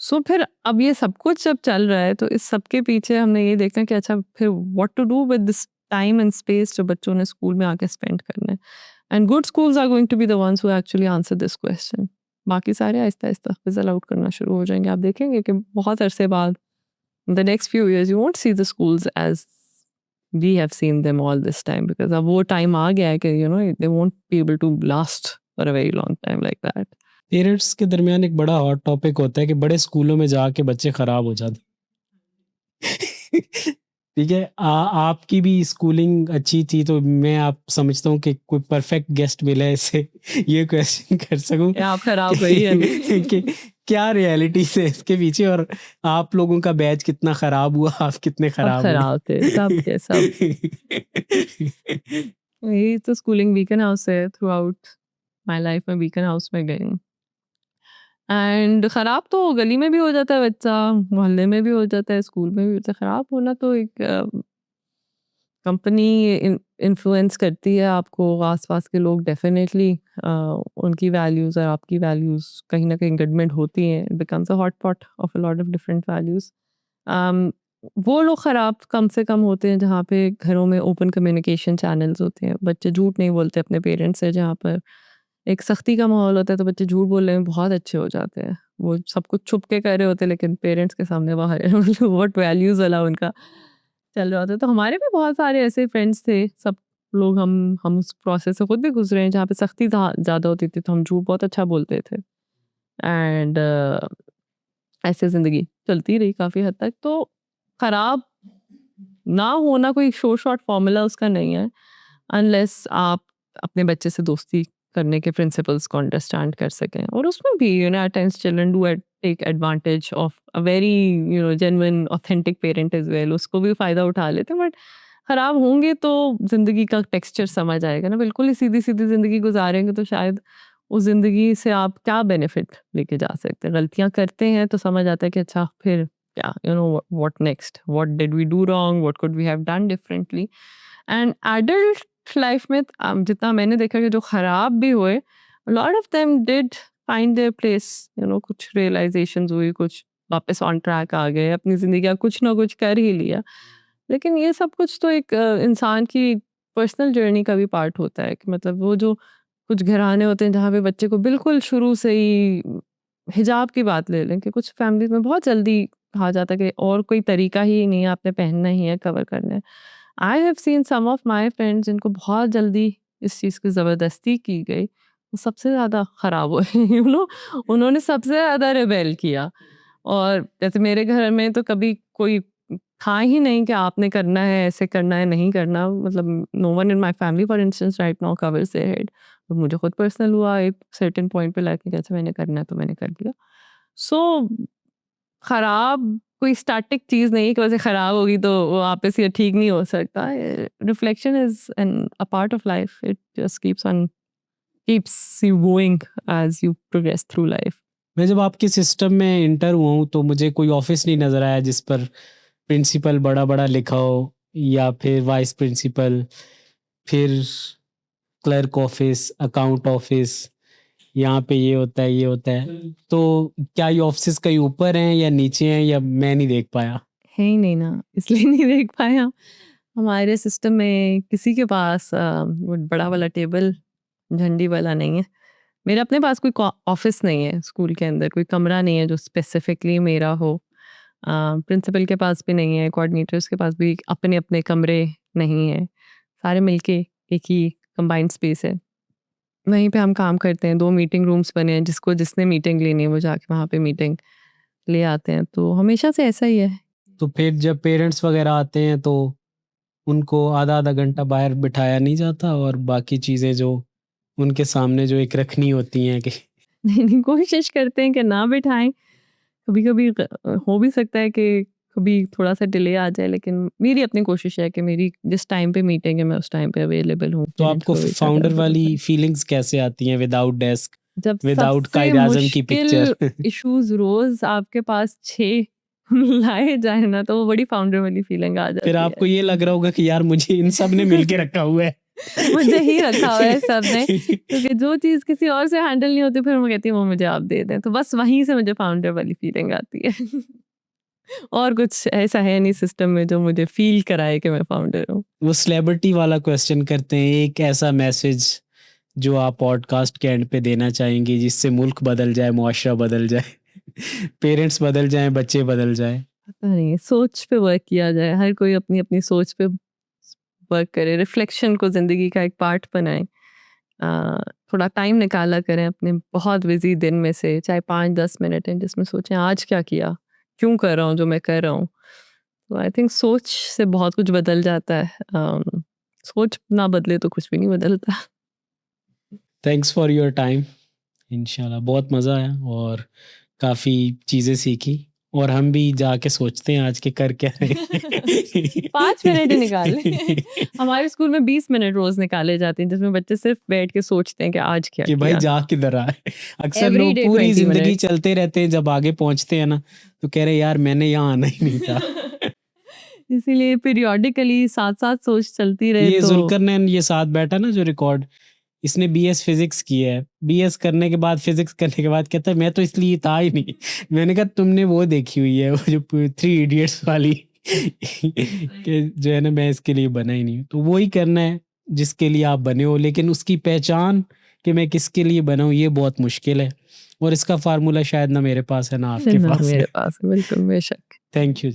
सो फिर अब ये सब कुछ जब चल रहा है तो इस सब के पीछे हमने ये देखना है कि अच्छा फिर what to do with this time and space जो बच्चों ने स्कूल में आके स्पेंड करना है। And good schools are going to be the ones who actually answer this question. बाकी सारे आहिस्ता-आहिस्ता फिज़ल आउट करना शुरू हो जाएँगे। आप देखेंगे कि बहुत अरसे बाद, the next few years, you won't see the schools as we have seen them all this time, because अब वो टाइम आ गया है कि they won't be able to last for a very long time like that. Parents के दरमियान एक बड़ा हॉट टॉपिक होता है कि बड़े स्कूलों में जाके बच्चे खराब हो जाते। ठीक है। आपकी भी स्कूलिंग अच्छी थी, तो मैं आप समझता हूँ कि कोई परफेक्ट गेस्ट मिला है इससे ये क्वेश्चन कर सकूं या आप खराब रही है कि, नहीं? कि क्या रियलिटी है इसके पीछे, और आप लोगों का बैच कितना खराब हुआ, आप कितने सब खराब हुए। खराब थे, सब के सब। यही तो स्कूलिंग बीकन हाउस है, थ्रू आउट माय लाइफ में बीकन हाउस में गई हूँ। एंड खराब तो गली में भी हो जाता है बच्चा, मोहल्ले में भी हो जाता है, स्कूल में भी होता है। खराब होना तो एक कंपनी इन्फ्लुएंस करती है आपको, आसपास के लोग डेफिनेटली उनकी वैल्यूज़ और आपकी वैल्यूज़ कहीं ना कहीं गडमेंट होती हैं। It becomes a hot pot of a lot of different values. वो लोग ख़राब कम से कम होते हैं जहाँ पे घरों में ओपन कम्युनिकेशन चैनल्स होते हैं, बच्चे झूठ नहीं बोलते अपने पेरेंट्स से। जहाँ पर एक सख्ती का माहौल होता है तो बच्चे झूठ बोलने में बहुत अच्छे हो जाते हैं। वो सब कुछ छुप के कर रहे होते हैं लेकिन पेरेंट्स के सामने वो व्हाट वैल्यूज़ वाला उनका चल रहा होता है। तो हमारे भी बहुत सारे ऐसे फ्रेंड्स थे, सब लोग हम उस प्रोसेस से खुद भी गुजरे हैं जहाँ पे सख्ती ज़्यादा होती थी, तो हम झूठ बहुत अच्छा बोलते थे। एंड ऐसे ज़िंदगी चलती रही काफ़ी हद तक। तो खराब ना होना कोई शॉर्ट फॉर्मूला उसका नहीं है, अनलेस आप अपने बच्चे से दोस्ती करने के प्रिंसिपल्स को अंडरस्टैंड कर सकें। और उसमें भी at times children do take advantage of a very genuine authentic parent as well, उसको भी फ़ायदा उठा लेते हैं। बट खराब होंगे तो ज़िंदगी का टेक्सचर समझ आएगा ना। बिल्कुल ही सीधी-सीधी ज़िंदगी गुज़ारेंगे तो शायद उस ज़िंदगी से आप क्या बेनिफिट लेके जा सकते हैं। गलतियाँ करते हैं तो समझ आता है कि अच्छा फिर क्या, what next? What did we do wrong? What could we have done differently? And adult life में जितना मैंने देखा कि जो खराब भी हुए, lot of them did find their place, कुछ रियलाइजेशंस हुई, कुछ वापस ऑन ट्रैक आ गए, अपनी ज़िंदगी का कुछ ना कुछ कर ही लिया। लेकिन ये सब कुछ तो एक इंसान की पर्सनल जर्नी का भी पार्ट होता है कि मतलब वो जो कुछ घराने होते हैं जहाँ पे बच्चे को बिल्कुल शुरू से ही हिजाब की बात ले लें कि कुछ फैमिलीज़ में बहुत जल्दी कहा जाता है कि और कोई तरीका ही नहीं है, आपने पहनना ही है, कवर करना है। I have seen some of my friends जिनको बहुत जल्दी इस चीज़ की ज़बरदस्ती की गई, वो सबसे ज़्यादा ख़राब हुए। उन्होंने सबसे ज़्यादा रिबेल किया। और जैसे मेरे घर में तो कभी कोई था ही नहीं कि आपने करना है, ऐसे करना है, नहीं करना। मतलब no one in my family for instance right now covers their head. तो मुझे खुद पर्सनल हुआ एक सर्टेन पॉइंट पे लाइक जैसे मैंने करना है तो मैंने कर दिया। सो खराब कोई स्टैटिक चीज़ नहीं है कि वैसे खराब होगी तो वो वापस ये ठीक नहीं हो सकता। Reflection is an a part of life. It just keeps you going as you progress through life. मैं जब आपके सिस्टम में इंटर हुआ हूँ तो मुझे कोई ऑफिस नहीं नज़र आया जिस पर प्रिंसिपल बड़ा-बड़ा लिखा हो, या फिर वाइस प्रिंसिपल, फिर क्लर्क ऑफिस, अकाउंट ऑफिस, यहाँ पे ये होता है, ये होता है। तो क्या ये ऑफिसेज़ कहीं ऊपर हैं या नीचे हैं, या मैं नहीं देख पाया? है ही नहीं ना, इसलिए नहीं देख पाए हम। हमारे सिस्टम में किसी के पास वो बड़ा वाला टेबल, झंडी वाला नहीं है। मेरे अपने पास कोई ऑफिस नहीं है स्कूल के अंदर, कोई कमरा नहीं है जो स्पेसिफिकली मेरा हो। प्रिंसिपल के पास भी नहीं है, कोऑर्डिनेटर्स के पास भी अपने-अपने कमरे नहीं हैं। सारे मिलके एक ही कंबाइंड स्पेस है। वहीं पे हम काम करते हैं, 2 मीटिंग रूम्स बने हैं, जिसको जिसने मीटिंग लेनी है वो जाके वहाँ पे मीटिंग ले आते हैं। तो हमेशा से ऐसा ही है। तो फिर जब पेरेंट्स वगैरह आते हैं तो उनको आधा-आधा घंटा बाहर बिठाया नहीं जाता, और बाकी चीज़ें जो उनके सामने जो एक रखनी होती हैं कि नहीं, नहीं, कोशिश करते हैं कि ना बिठाएँ। कभी-कभी हो भी सकता है कि कभी थोड़ा-सा डिले आ जाए, लेकिन मेरी अपनी कोशिश है कि मेरी जिस टाइम पे मीटिंग है, मैं उस टाइम पे अवेलेबल हूँ। तो पेरेंट्स आपको को भी इतना फाउंडर ज़्यादा वाली होता है। फीलिंग्स कैसे आती हैं विदाउट डेस्क, जब विदाउट सबसे कायद-ए-आज़म की मुश्किल पिक्चर? इश्यूज़ रोज़ आपके पास 6 लाए जाए ना, तो वो बड़ी फाउंडर वाली फीलिंग आ फिर जाती है। आपको ये लग रहा होगा कि यार मुझे इन सब ने मिलके रखा हुआ है। मुझे ही रखा हुआ है सबने, क्योंकि जो चीज़ किसी और से हैंडल नहीं होती, फिर मैं कहती हूँ वो मुझे आप दे दें। तो बस वहीं से मुझे फाउंडर वाली फीलिंग आती है। और कुछ ऐसा है नहीं सिस्टम में जो मुझे फ़ील कराए कि मैं फाउंडर हूँ। वो सेलिब्रिटी वाला क्वेश्चन करते हैं, एक ऐसा मैसेज जो आप पॉडकास्ट के एंड पे देना चाहेंगे जिससे मुल्क बदल जाए, मुआशरा बदल जाए, पेरेंट्स बदल जाएँ, बच्चे बदल जाएँ? पता नहीं, सोच पे वर्क किया जाए, हर कोई अपनी-अपनी सोच पे वर्क करे, रिफ्लेक्शन को ज़िंदगी का एक पार्ट बनाएँ। थोड़ा टाइम निकाला करें अपने बहुत बिज़ी दिन में से, चाहे 5-10 मिनट हैं, जिसमें सोचें आज क्या किया? क्यों कर रहा हूँ जो मैं कर रहा हूँ? तो आई थिंक सोच से बहुत कुछ बदल जाता है। सोच ना बदले तो कुछ भी नहीं बदलता। Thanks for your time. इंशाल्लाह बहुत मज़ा आया और काफ़ी चीज़ें सीखी, और हम भी जाके सोचते हैं आज के कर क्या रहे हैं। 5 मिनट ही निकाले। हमारे स्कूल में 20 मिनट रोज़ निकाले जाते हैं, जिसमें बच्चे सिर्फ़ बैठ के सोचते हैं कि आज क्या कि भाई किया? जा किधर रहा है। अक्सर एवरी लोग डे पूरी 20 ज़िंदगी मिनट्स। चलते रहते हैं, जब आगे पहुँचते हैं ना तो कह रहे यार मैंने यहाँ आना ही नहीं था। इसीलिए पीरियोडिकली साथ-साथ सोच चलती रहे ये तो ज़ुल्करनैन ये साथ बैठा ना जो रिकॉर्ड, इसने बीएस फिजिक्स की है। बीएस करने के बाद, फिजिक्स करने के बाद कहता है मैं तो इसलिए था ही नहीं। मैंने कहा तुमने वो देखी हुई है, वो जो थ्री इडियट्स वाली कि जो है ना, मैं इसके लिए बना ही नहीं। तो वो ही करना है जिसके लिए आप बने हो, लेकिन उसकी पहचान कि मैं किसके लिए बना हूँ ये बहुत मुश्किल है, और इसका फार्मूला शायद ना मेरे पास है ना आपके ना पास मेरे है। पास, बिल्कुल बेशक। Thank you.